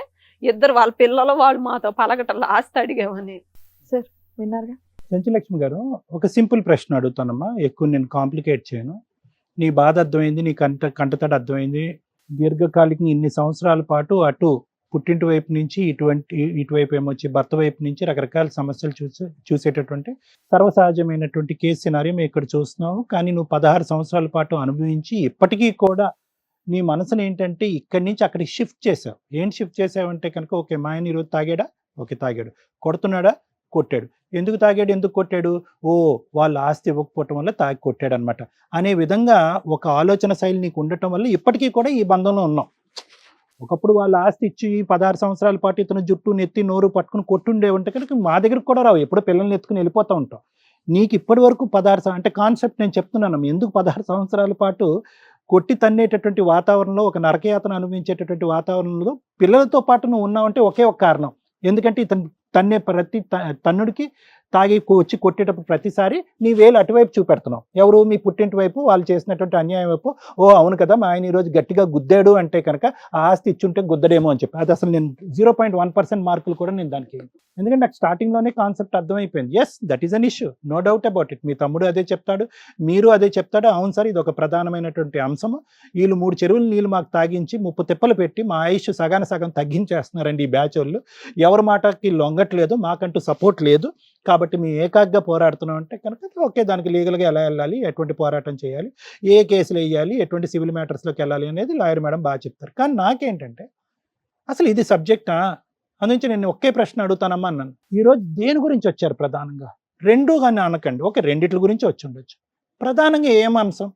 2 వాళ్ళ పిల్లలు వాళ్ళు మాతో పలకటం ఆస్తి అడిగామని. విన్నారుగా? చెంచులక్ష్మి గారు, ఒక సింపుల్ ప్రశ్న అడుగుతానమ్మా, ఎక్కువ నేను కాంప్లికేట్ చేయను. నీ బాధ అర్థమైంది, నీ కంటతడి అర్థమైంది. దీర్ఘకాలిక ఇన్ని సంవత్సరాల పాటు అటు పుట్టింటి వైపు నుంచి ఇటువైపు ఏమొచ్చి భర్త వైపు నుంచి రకరకాల సమస్యలు చూసేటటువంటి సర్వసహజమైనటువంటి కేసు సినారియో మేము ఇక్కడ చూస్తున్నాము. కానీ నువ్వు 16 సంవత్సరాల పాటు అనుభవించి ఇప్పటికీ కూడా నీ మనసుని ఏంటంటే ఇక్కడి నుంచి అక్కడికి షిఫ్ట్ చేసావు. ఏంటి షిఫ్ట్ చేసావంటే కనుక, ఓకే మా ఆయన ఈరోజు తాగాడా, ఓకే తాగాడు, కొడుతున్నాడా, కొట్టాడు, ఎందుకు తాగాడు, ఎందుకు కొట్టాడు, ఓ వాళ్ళ ఆస్తి ఇవ్వకపోవటం వల్ల తాగి కొట్టాడు అనమాట అనే విధంగా ఒక ఆలోచన శైలి నీకు ఉండటం వల్ల ఇప్పటికీ కూడా ఈ బంధంలో ఉన్నాం. ఒకప్పుడు వాళ్ళ ఆస్తి ఇచ్చి 16 సంవత్సరాల పాటు ఇతను జుట్టు నెత్తి నోరు పట్టుకుని కొట్టుండేవంటే కనుక మా దగ్గరకు కూడా రావు, ఎప్పుడు పిల్లల్ని ఎత్తుకుని వెళ్ళిపోతూ ఉంటాం. నీకు ఇప్పటి వరకు 16 అంటే కాన్సెప్ట్ నేను చెప్తున్నాను, ఎందుకు 16 సంవత్సరాల పాటు కొట్టి తన్నేటటువంటి వాతావరణంలో, ఒక నరకయాతన అనుభవించేటటువంటి వాతావరణంలో పిల్లలతో పాటు నువ్వు ఉన్నావంటే ఒకే ఒక కారణం. ఎందుకంటే ఇతను తన్నే ప్రతి తన్నుడికి తాగి వచ్చి కొట్టేటప్పుడు ప్రతిసారి నీ వేలు అటువైపు చూపెడుతున్నావు. ఎవరు, మీ పుట్టింటి వైపు, వాళ్ళు చేసినటువంటి అన్యాయం వైపు. ఓ అవును కదా మా ఆయన ఈరోజు గట్టిగా గుద్దాడు అంటే కనుక ఆ ఆస్తి ఇచ్చుంటే గుద్దడేమో అని చెప్పి, అది అసలు నేను 0.1% మార్కులు కూడా నేను దానికి, ఎందుకంటే నాకు స్టార్టింగ్లోనే కాన్సెప్ట్ అర్థమైపోయింది. Yes, that is an issue, no doubt about it. మీ తమ్ముడు అదే చెప్తాడు, మీరు అదే చెప్తాడు. అవును సార్, ఇది ఒక ప్రధానమైనటువంటి అంశము. వీళ్ళు 3 చెరువుల నీళ్ళు మాకు తాగించి 30 తిప్పలు పెట్టి మా ఆయుష్ సగం తగ్గించేస్తున్నారండి ఈ బ్యాచ్ వాళ్ళు. ఎవరి మాటకి లొంగట్లేదు, మాకంటూ సపోర్ట్ లేదు, కాబట్టి మేము ఏకాగ్గా పోరాడుతున్నాం అంటే కనుక ఓకే, దానికి లీగల్గా ఎలా వెళ్ళాలి, ఎటువంటి పోరాటం చేయాలి, ఏ కేసులు వేయాలి, ఎటువంటి సివిల్ మ్యాటర్స్లోకి వెళ్ళాలి అనేది లాయర్ మేడం బాగా చెప్తారు. కానీ నాకేంటంటే అసలు ఇది సబ్జెక్టా అందురించి నేను ఒకే ప్రశ్న అడుగుతానమ్మా అన్నాను. ఈరోజు దేని గురించి వచ్చారు ప్రధానంగా? రెండు కానీ అనకండి, ఓకే రెండిట్ల గురించి వచ్చి ఉండొచ్చు. ప్రధానంగా ఏం అంశం?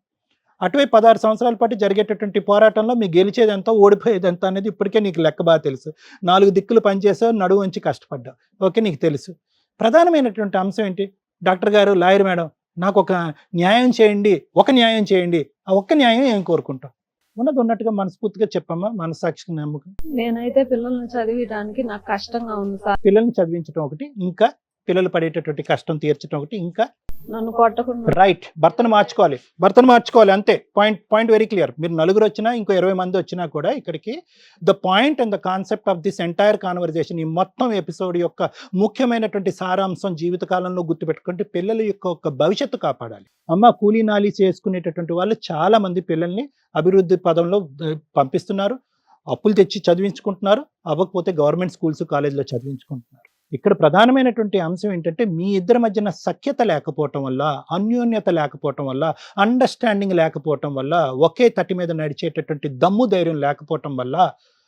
అటువైపు 16 సంవత్సరాల పాటు జరిగేటటువంటి పోరాటంలో మీ గెలిచేది ఎంత, ఓడిపోయేది ఎంత అనేది ఇప్పటికే నీకు లెక్క బాగా తెలుసు. 4 దిక్కులు పనిచేసావు, నడువు ఉంచి కష్టపడ్డావు, ఓకే నీకు తెలుసు. ప్రధానమైనటువంటి అంశం ఏంటి? డాక్టర్ గారు, లాయర్ మేడం, నాకు ఒక న్యాయం చేయండి, ఒక న్యాయం చేయండి. ఆ ఒక్క న్యాయం ఏం కోరుకుంటాం? ఉన్నది ఉన్నట్టుగా మనస్ఫూర్తిగా చెప్పమ్మా, మనసాక్షికి నమ్మకం. నేనైతే పిల్లల్ని చదివించడానికి నాకు కష్టంగా ఉంది సార్. పిల్లల్ని చదివించడం ఒకటి, ఇంకా పిల్లలు పడేటటువంటి కష్టం తీర్చడం ఒకటి, ఇంకా నన్ను కొట్టకుండా. రైట్, భర్తను మార్చుకోవాలి అంతే. Point very clear. మీరు 4 వచ్చినా ఇంకో 20 మంది వచ్చినా కూడా ఇక్కడికి the point and the concept of this entire conversation, ఈ మొత్తం ఎపిసోడ్ యొక్క ముఖ్యమైనటువంటి సారాంశం జీవితకాలంలో గుర్తుపెట్టుకుంటే పిల్లల యొక్క ఒక భవిష్యత్తు కాపాడాలి. అమ్మ, కూలీ నాలి చేసుకునేటటువంటి వాళ్ళు చాలా మంది పిల్లల్ని అభివృద్ధి పదంలో పంపిస్తున్నారు, అప్పులు తెచ్చి చదివించుకుంటున్నారు, అవ్వకపోతే గవర్నమెంట్ స్కూల్స్ కాలేజీలో చదివించుకుంటున్నారు. ఇక్కడ ప్రధానమైనటువంటి అంశం ఏంటంటే మీ ఇద్దరి మధ్యన సఖ్యత లేకపోవటం వల్ల, అన్యోన్యత లేకపోవటం వల్ల, అండర్స్టాండింగ్ లేకపోవటం వల్ల, ఒకే తట్టి మీద నడిచేటటువంటి దమ్ము ధైర్యం లేకపోవటం వల్ల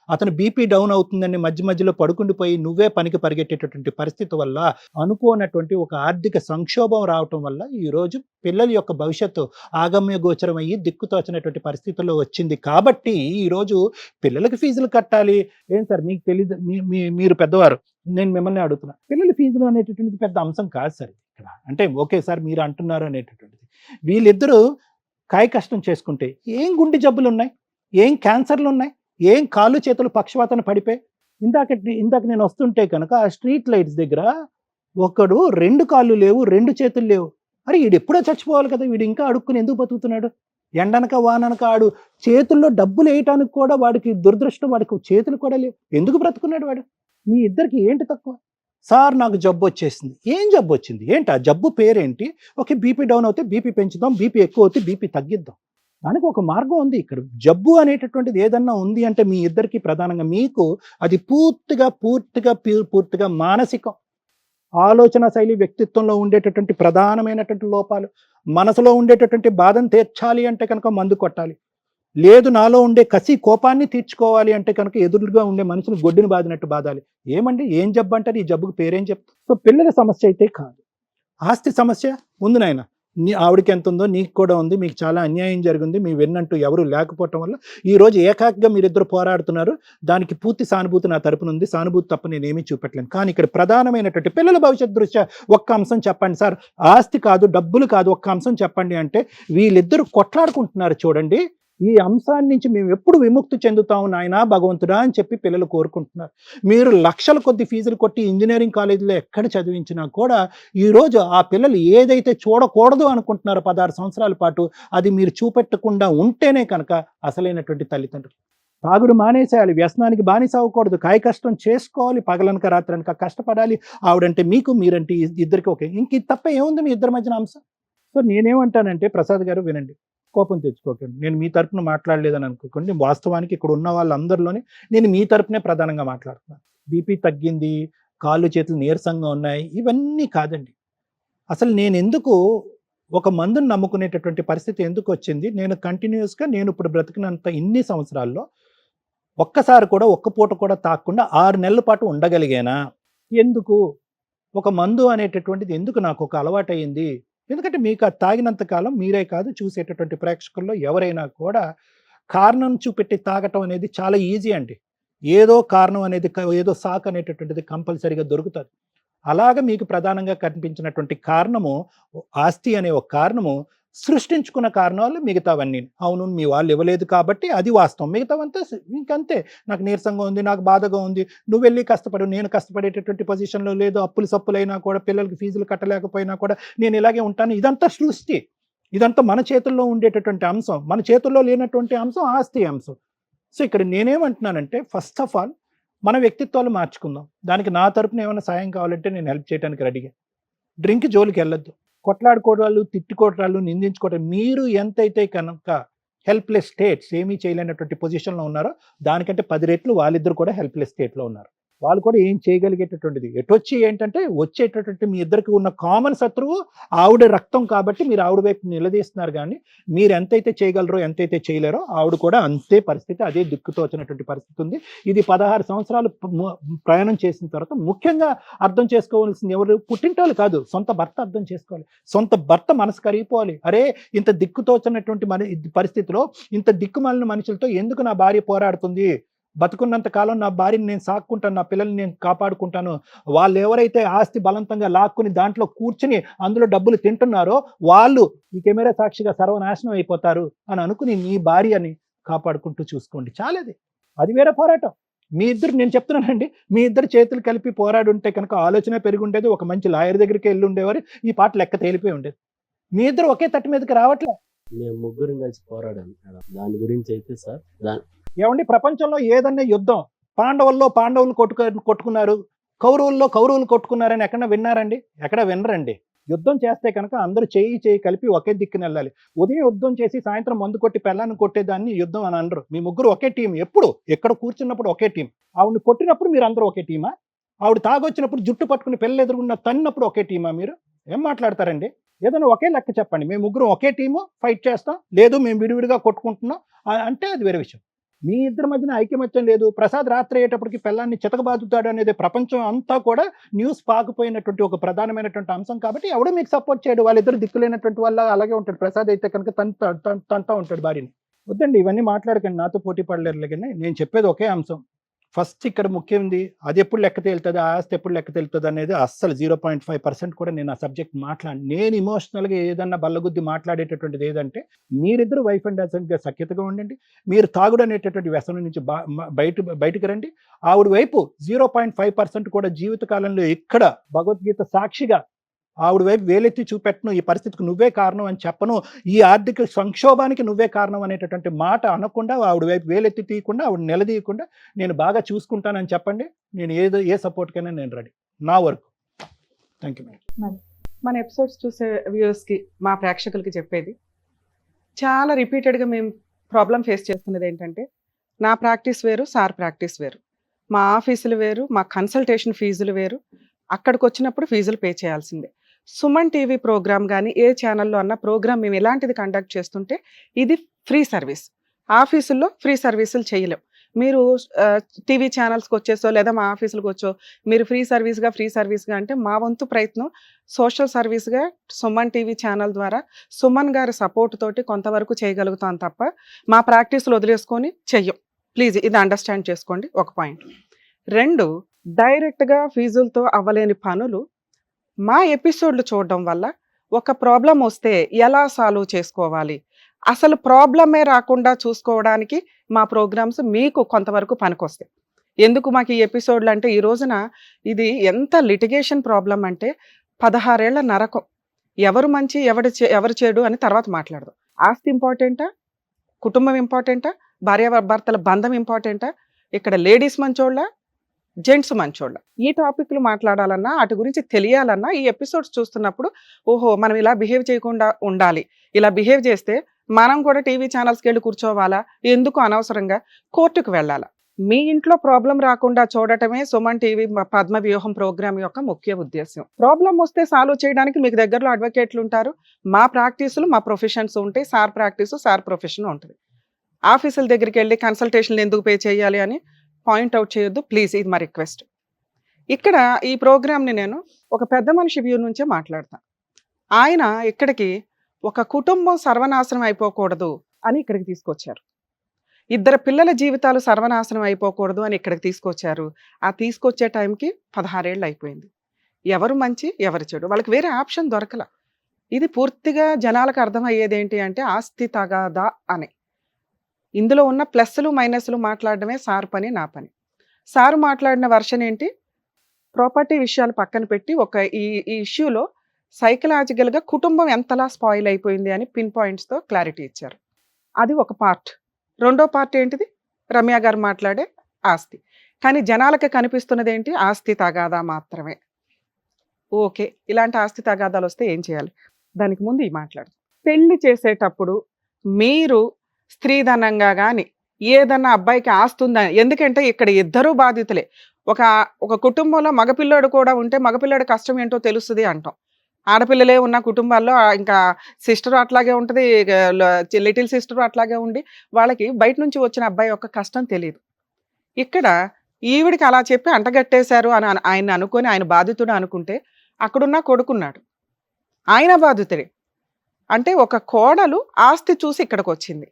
అతను బీపీ డౌన్ అవుతుందని మధ్యలో పడుకుండిపోయి నువ్వే పనికి పరిగెట్టేటటువంటి పరిస్థితి వల్ల, అనుకోనటువంటి ఒక ఆర్థిక సంక్షోభం రావటం వల్ల ఈరోజు పిల్లల యొక్క భవిష్యత్తు ఆగమ్య గోచరం అయ్యి దిక్కుతోచినటువంటి పరిస్థితుల్లో వచ్చింది. కాబట్టి ఈరోజు పిల్లలకి ఫీజులు కట్టాలి. ఏం సార్ మీకు తెలీదు, మీరు పెద్దవారు, నేను మిమ్మల్ని అడుగుతున్నా. పిల్లల ఫీజులు అనేటటువంటిది పెద్ద అంశం కాదు సార్ ఇక్కడ. అంటే ఓకే సార్ మీరు అంటున్నారు అనేటటువంటిది, వీళ్ళిద్దరూ కాయ కష్టం చేసుకుంటే ఏం గుండె జబ్బులు ఉన్నాయి, ఏం క్యాన్సర్లు ఉన్నాయి, ఏం కాళ్ళు చేతులు పక్షవాతన పడిపోయి. ఇందాక నేను వస్తుంటే కనుక ఆ స్ట్రీట్ లైట్స్ దగ్గర ఒకడు 2 కాళ్ళు లేవు, 2 చేతులు లేవు. అరే వీడు ఎప్పుడో చచ్చిపోవాలి కదా, వీడు ఇంకా అడుక్కుని ఎందుకు బతుకుతున్నాడు? ఎండనక వాననక ఆడు చేతుల్లో డబ్బులు వేయటానికి కూడా వాడికి దురదృష్టం, వాడికి చేతులు కూడా లేవు, ఎందుకు బ్రతుకున్నాడు వాడు? మీ ఇద్దరికి ఏంటి తక్కువ? సార్ నాకు జబ్బు వచ్చేసింది. ఏం జబ్బు వచ్చింది? ఏంటి ఆ జబ్బు పేరేంటి? ఓకే బీపీ డౌన్ అవుతే బీపీ పెంచుదాం, బీపీ ఎక్కువ అవుతే బీపీ తగ్గిద్దాం. దానికి ఒక మార్గం ఉంది. ఇక్కడ జబ్బు అనేటటువంటిది ఏదన్నా ఉంది అంటే మీ ఇద్దరికి ప్రధానంగా మీకు అది పూర్తిగా మానసికం, ఆలోచన శైలి, వ్యక్తిత్వంలో ఉండేటటువంటి ప్రధానమైనటువంటి లోపాలు. మనసులో ఉండేటటువంటి బాధను తీర్చాలి అంటే కనుక మందు కొట్టాలి. లేదు నాలో ఉండే కసి కోపాన్ని తీర్చుకోవాలి అంటే కనుక ఎదురుగా ఉండే మనుషులు గొడ్డుని బాదినట్టు బాధాలి. ఏమండి ఏం జబ్బు అంటారు? ఈ జబ్బుకు పేరేం చెప్తారు? సో పిల్లల సమస్య అయితే కాదు, ఆస్తి సమస్య ఉంది నాయన. ఆవిడకి ఎంత ఉందో నీకు కూడా ఉంది, మీకు చాలా అన్యాయం జరిగింది, మీ వెన్నంటూ ఎవరు లేకపోవటం వల్ల ఈరోజు ఏకాగ్గా మీరిద్దరు పోరాడుతున్నారు. దానికి పూర్తి సానుభూతి నా తరపున ఉంది, సానుభూతి తప్ప నేనేమీ చూపెట్టలేను. కానీ ఇక్కడ ప్రధానమైనటువంటి పిల్లల భవిష్యత్ దృష్ట్యా ఒక్క అంశం చెప్పండి సార్, ఆస్తి కాదు డబ్బులు కాదు, ఒక్క అంశం చెప్పండి అంటే వీళ్ళిద్దరు కొట్లాడుకుంటున్నారు చూడండి. ఈ అంశాన్ని నుంచి మేము ఎప్పుడు విముక్తి చెందుతాము నాయనా భగవంతుడా అని చెప్పి పిల్లలు కోరుకుంటున్నారు. మీరు లక్షల కొద్ది ఫీజులు కొట్టి ఇంజనీరింగ్ కాలేజీలో ఎక్కడ చదివించినా కూడా ఈరోజు ఆ పిల్లలు ఏదైతే చూడకూడదు అనుకుంటున్నారో 16 సంవత్సరాల పాటు, అది మీరు చూపెట్టకుండా ఉంటేనే కనుక అసలైనటువంటి తల్లిదండ్రులు. తాగుడు మానేసేయాలి, వ్యసనానికి బానిస అవ్వకూడదు, కాయ కష్టం చేసుకోవాలి, పగలనక రాత్రనక కష్టపడాలి. ఆవిడంటే మీకు, మీరంటే ఇద్దరికి ఓకే. ఇంక ఇది తప్ప ఏముంది మీ ఇద్దరి మధ్యన అంశం? సో నేనేమంటానంటే, ప్రసాద్ గారు వినండి, కోపం తెచ్చుకోకండి. నేను మీ తరపున మాట్లాడలేదని అనుకోకండి. వాస్తవానికి ఇక్కడ ఉన్న వాళ్ళందరిలోనే నేను మీ తరపునే ప్రధానంగా మాట్లాడుతున్నాను. బీపీ తగ్గింది, కాళ్ళు చేతులు నీరసంగా ఉన్నాయి, ఇవన్నీ కాదండి. అసలు నేను ఎందుకు ఒక మందుని నమ్ముకునేటటువంటి పరిస్థితి ఎందుకు వచ్చింది? నేను కంటిన్యూస్గా నేను ఇప్పుడు బ్రతికినంత ఇన్ని సంవత్సరాల్లో ఒక్కసారి కూడా ఒక్క పూట కూడా తాగకుండా 6 నెలల పాటు ఉండగలిగానా? ఎందుకు? ఒక మందు అనేటటువంటిది ఎందుకు నాకు ఒక అలవాటయింది? ఎందుకంటే మీకు అది తాగినంత కాలం మీరే కాదు, చూసేటటువంటి ప్రేక్షకుల్లో ఎవరైనా కూడా కారణం చూపెట్టి తాగటం అనేది చాలా ఈజీ అండి. ఏదో కారణం అనేది, ఏదో సాకు అనేటటువంటిది కంపల్సరీగా దొరుకుతుంది. అలాగ మీకు ప్రధానంగా కనిపించినటువంటి కారణము, ఆస్తి అనే ఒక కారణము, సృష్టించుకున్న కారణాలు మిగతావన్నీ. అవును, మీ వాళ్ళు ఇవ్వలేదు కాబట్టి అది వాస్తవం, మిగతావంతా ఇంకంతే. నాకు నీరసంగా ఉంది, నాకు బాధగా ఉంది, నువ్వు వెళ్ళి కష్టపడు, నేను కష్టపడేటటువంటి పొజిషన్లో లేదు, అప్పులు సప్పులైనా కూడా, పిల్లలకి ఫీజులు కట్టలేకపోయినా కూడా నేను ఇలాగే ఉంటాను. ఇదంతా సృష్టి, ఇదంతా మన చేతుల్లో ఉండేటటువంటి అంశం. మన చేతుల్లో లేనటువంటి అంశం ఆస్తి అంశం. సో ఇక్కడ నేనేమంటున్నానంటే, ఫస్ట్ ఆఫ్ ఆల్ మన వ్యక్తిత్వాలు మార్చుకుందాం. దానికి నా తరపున ఏమైనా సాయం కావాలంటే నేను హెల్ప్ చేయడానికి రెడీగా. డ్రింక్ జోలికి వెళ్ళొద్దు, కొట్లాడుకోవడాలు, తిట్టుకోవడాలు, నిందించుకోవడం. మీరు ఎంతైతే కనుక హెల్ప్లెస్ స్టేట్స్, ఏమీ చేయలేనటువంటి పొజిషన్లో ఉన్నారో దానికంటే 10 రెట్లు వాళ్ళిద్దరు కూడా హెల్ప్లెస్ స్టేట్లో ఉన్నారు. వాళ్ళు కూడా ఏం చేయగలిగేటటువంటిది. ఎటొచ్చి ఏంటంటే, వచ్చేటటువంటి మీ ఇద్దరికి ఉన్న కామన్ శత్రువు ఆవిడ రక్తం కాబట్టి మీరు ఆవిడ వైపు నిలదీస్తున్నారు. కానీ మీరు ఎంతైతే చేయగలరో, ఎంతైతే చేయలేరో ఆవిడ కూడా అంతే పరిస్థితి, అదే దిక్కుతో వచ్చినటువంటి పరిస్థితి ఉంది. ఇది 16 సంవత్సరాలు ప్రయాణం చేసిన తర్వాత ముఖ్యంగా అర్థం చేసుకోవాల్సింది ఎవరు? పుట్టింటోళ్ళు కాదు, సొంత భర్త అర్థం చేసుకోవాలి. సొంత భర్త మనసు కరిగిపోవాలి. అరే, ఇంత దిక్కుతో వచ్చినటువంటి పరిస్థితిలో, ఇంత దిక్కుమాలిన మనుషులతో ఎందుకు నా భార్య పోరాడుతుంది? బతుకున్నంత కాలం నా భార్యని నేను సాక్కుంటాను, నా పిల్లల్ని నేను కాపాడుకుంటాను. వాళ్ళు ఎవరైతే ఆస్తి బలవంతంగా లాక్కుని దాంట్లో కూర్చుని అందులో డబ్బులు తింటున్నారో వాళ్ళు ఈ కెమెరా సాక్షిగా సర్వనాశనం అయిపోతారు అని అనుకుని మీ భార్యని కాపాడుకుంటూ చూసుకోండి. చాలేది, అది వేరే పోరాటం. మీ ఇద్దరు, నేను చెప్తున్నానండి, మీ ఇద్దరు చేతులు కలిపి పోరాడుంటే కనుక ఆలోచన పెరిగి ఉండేది. ఒక మంచి లాయర్ దగ్గరికి వెళ్ళి ఉండేవారు, ఈ పాట లెక్క తేలిపోయి ఉండేది. మీ ఇద్దరు ఒకే తట్టు మీదకి రావట్లే. మేము ముగ్గురం కలిసి పోరాడాము మేడం. దాని గురించి అయితే సార్, ఏమండి, ప్రపంచంలో ఏదన్నా యుద్ధం, పాండవులు కొట్టుకున్నారు, కౌరవులు కొట్టుకున్నారని ఎక్కడ విన్నారండి? ఎక్కడ వినరండి. యుద్ధం చేస్తే కనుక అందరూ చేయి కలిపి ఒకే దిక్కున వెళ్ళాలి. ఉదయం యుద్ధం చేసి సాయంత్రం మందు కొట్టి పెళ్ళాన్ని కొట్టేదాన్ని యుద్ధం అని అనరు. మీ ముగ్గురు ఒకే టీం, ఎప్పుడు ఎక్కడ కూర్చున్నప్పుడు ఒకే టీం. ఆవిడని కొట్టినప్పుడు మీరు అందరూ ఒకే టీమా? ఆవిడ తాగొచ్చినప్పుడు జుట్టు పట్టుకుని పిల్లలు ఎదురుగున్న తన్నినప్పుడు ఒకే టీమా? మీరు ఏం మాట్లాడతారండి? ఏదైనా ఒకే లెక్క చెప్పండి. మేము ముగ్గురు ఒకే టీము, ఫైట్ చేస్తాం. లేదు మేము విడివిడిగా కొట్టుకుంటున్నాం అంటే అది వేరే విషయం. మీ ఇద్దరి మధ్యన ఐకమత్యం లేదు. ప్రసాద్ రాత్రి అయ్యేటప్పటికి పిల్లాన్ని చితకబాదుతాడు అనేది ప్రపంచం అంతా కూడా న్యూస్ పాకుపోయినటువంటి ఒక ప్రధానమైనటువంటి అంశం. కాబట్టి ఎవడో మీకు సపోర్ట్ చేయడు. వాళ్ళిద్దరు దిక్కులేనటువంటి వాళ్ళ అలాగే ఉంటాడు. ప్రసాద్ అయితే కనుక తంతా ఉంటాడు భార్యని. వద్దండి, ఇవన్నీ మాట్లాడకండి, నాతో పోటీ పడలేరు. కానీ నేను చెప్పేది ఒకే అంశం. ఫస్ట్ ఇక్కడ ముఖ్యంది, అది ఎప్పుడు లెక్క తేలుతుంది, ఆస్తి ఎప్పుడు లెక్క తేలుతుంది అనేది అస్సలు 0.5% కూడా నేను ఆ సబ్జెక్ట్ మాట్లాడి. నేను ఇమోషనల్గా ఏదన్నా బల్లగుద్ది మాట్లాడేటటువంటిది ఏదంటే, మీరిద్దరు వైఫ్ అండ్ హస్బెండ్గా సఖ్యతగా ఉండండి. మీరు తాగుడు అనేటటువంటి వ్యసనం నుంచి బయటకు రండి. ఆవిడ వైపు 0.5% కూడా జీవితకాలంలో ఇక్కడ భగవద్గీత సాక్షిగా ఆవిడ వైపు వేలెత్తి చూపెట్టను, ఈ పరిస్థితికి నువ్వే కారణం అని చెప్పను, ఈ ఆర్థిక సంక్షోభానికి నువ్వే కారణం అనేటటువంటి మాట అనకుండా, ఆవిడ వైపు వేలెత్తి తీయకుండా, ఆవిడ నిలదీయకుండా నేను బాగా చూసుకుంటానని చెప్పండి. నేను ఏ సపోర్ట్కైనా నేను రెడీ, నా వరకు. Thank you madam. మన ఎపిసోడ్స్ చూసే వ్యూవర్స్కి, మా ప్రేక్షకులకి చెప్పేది, చాలా రిపీటెడ్గా మేము ప్రాబ్లం ఫేస్ చేస్తున్నది ఏంటంటే, నా ప్రాక్టీస్ వేరు, సార్ ప్రాక్టీస్ వేరు, మా ఆఫీసులు వేరు, మా కన్సల్టేషన్ ఫీజులు వేరు, అక్కడికి వచ్చినప్పుడు ఫీజులు పే చేయాల్సిందే. సుమన్ టీవీ ప్రోగ్రామ్ కానీ ఏ ఛానల్లో అన్న ప్రోగ్రామ్ మేము ఎలాంటిది కండక్ట్ చేస్తుంటే ఇది ఫ్రీ సర్వీస్. ఆఫీసుల్లో ఫ్రీ సర్వీసులు చేయలేం. మీరు టీవీ ఛానల్స్కి వచ్చేసో లేదా మా ఆఫీసులకు వచ్చో మీరు ఫ్రీ సర్వీస్గా అంటే మా వంతు ప్రయత్నం సోషల్ సర్వీస్గా సుమన్ టీవీ ఛానల్ ద్వారా సుమన్ గారి సపోర్ట్ తోటి కొంతవరకు చేయగలుగుతాం తప్ప మా ప్రాక్టీసులు వదిలేసుకొని చెయ్యం. ప్లీజ్ ఇది అండర్స్టాండ్ చేసుకోండి. ఒక పాయింట్. 2, డైరెక్ట్గా ఫీజులతో అవ్వలేని పనులు మా ఎపిసోడ్లు చూడడం వల్ల ఒక ప్రాబ్లం వస్తే ఎలా సాల్వ్ చేసుకోవాలి, అసలు ప్రాబ్లమే రాకుండా చూసుకోవడానికి మా ప్రోగ్రామ్స్ మీకు కొంతవరకు పనికొస్తాయి. ఎందుకు మాకు ఈ ఎపిసోడ్లు అంటే, ఈ రోజున ఇది ఎంత లిటిగేషన్ ప్రాబ్లం అంటే 16 ఏళ్ల నరకం. ఎవరు మంచి ఎవరు చెడు అని తర్వాత మాట్లాడదాం. ఆస్తి ఇంపార్టెంటా, కుటుంబం ఇంపార్టెంటా, భార్యాభర్తల బంధం ఇంపార్టెంటా, ఇక్కడ లేడీస్ మంచోళ్ళ, జెంట్స్ మంచోళ్ళ? ఈ టాపిక్లు మాట్లాడాలన్నా, వాటి గురించి తెలియాలన్నా ఈ ఎపిసోడ్స్ చూస్తున్నప్పుడు ఓహో మనం ఇలా బిహేవ్ చేయకుండా ఉండాలి, ఇలా బిహేవ్ చేస్తే మనం కూడా టీవీ ఛానల్స్కి వెళ్ళి కూర్చోవాలా, ఎందుకు అనవసరంగా కోర్టుకు వెళ్ళాలా? మీ ఇంట్లో ప్రాబ్లం రాకుండా చూడటమే సుమన్ టీవీ పద్మ వ్యూహం ప్రోగ్రామ్ యొక్క ముఖ్య ఉద్దేశం. ప్రాబ్లం వస్తే సాల్వ్ చేయడానికి మీకు దగ్గరలో అడ్వకేట్లు ఉంటారు. మా ప్రాక్టీసులు మా ప్రొఫెషన్స్ ఉంటాయి. సార్ ప్రాక్టీసు సార్ ప్రొఫెషన్ ఉంటుంది. ఆఫీసుల దగ్గరికి వెళ్ళి కన్సల్టేషన్లు ఎందుకు పే చేయాలి అని పాయింట్అవుట్ చేయొద్దు ప్లీజ్, ఇది మా రిక్వెస్ట్. ఇక్కడ ఈ ప్రోగ్రామ్ని నేను ఒక పెద్ద మనిషి వ్యూ నుంచే మాట్లాడతాను. ఆయన ఇక్కడికి ఒక కుటుంబం సర్వనాశనం అయిపోకూడదు అని ఇక్కడికి తీసుకొచ్చారు. ఇద్దరు పిల్లల జీవితాలు సర్వనాశనం అయిపోకూడదు అని ఇక్కడికి తీసుకొచ్చారు. ఆ తీసుకొచ్చే టైంకి 16 ఏళ్ళు అయిపోయింది. ఎవరు మంచి ఎవరు చెడు, వాళ్ళకి వేరే ఆప్షన్ దొరకల. ఇది పూర్తిగా జనాలకు అర్థమయ్యేది ఏంటి అంటే ఆస్తి తగాదా అని. ఇందులో ఉన్న ప్లస్లు మైనస్లు మాట్లాడడమే సార్ పని, నా పని. సారు మాట్లాడిన వర్షన్ ఏంటి, ప్రాపర్టీ విషయాలు పక్కన పెట్టి ఒక ఈ ఇష్యూలో సైకలాజికల్గా కుటుంబం ఎంతలా స్పాయిల్ అయిపోయింది అని పిన్ పాయింట్స్తో క్లారిటీ ఇచ్చారు. అది ఒక పార్ట్. రెండో పార్ట్ ఏంటిది, రమ్య గారు మాట్లాడే ఆస్తి. కానీ జనాలకి కనిపిస్తున్నది ఏంటి, ఆస్తి తగాదా మాత్రమే. ఓకే, ఇలాంటి ఆస్తి తగాదాలు వస్తే ఏం చేయాలి, దానికి ముందు ఈ మాట్లాడు. పెళ్లి చేసేటప్పుడు మీరు స్త్రీధనంగా కానీ ఏదన్నా అబ్బాయికి ఆస్తి ఉందా, ఎందుకంటే ఇక్కడ ఇద్దరూ బాధితులే. ఒక కుటుంబంలో మగపిల్లాడు కూడా ఉంటే మగపిల్లాడి కష్టం ఏంటో తెలుస్తుంది అంటాం. ఆడపిల్లలే ఉన్న కుటుంబాల్లో ఇంకా సిస్టర్ అట్లాగే ఉంటుంది, లిటిల్ సిస్టర్ అట్లాగే ఉండి వాళ్ళకి బయట నుంచి వచ్చిన అబ్బాయి యొక్క కష్టం తెలియదు. ఇక్కడ ఈవిడికి అలా చెప్పి అంటగట్టేశారు అని ఆయన అనుకొని ఆయన బాధితుడు అనుకుంటే అక్కడున్న కొడుకున్నాడు, ఆయన బాధితుడే. అంటే ఒక కోడలు ఆస్తి చూసి ఇక్కడికి వచ్చింది,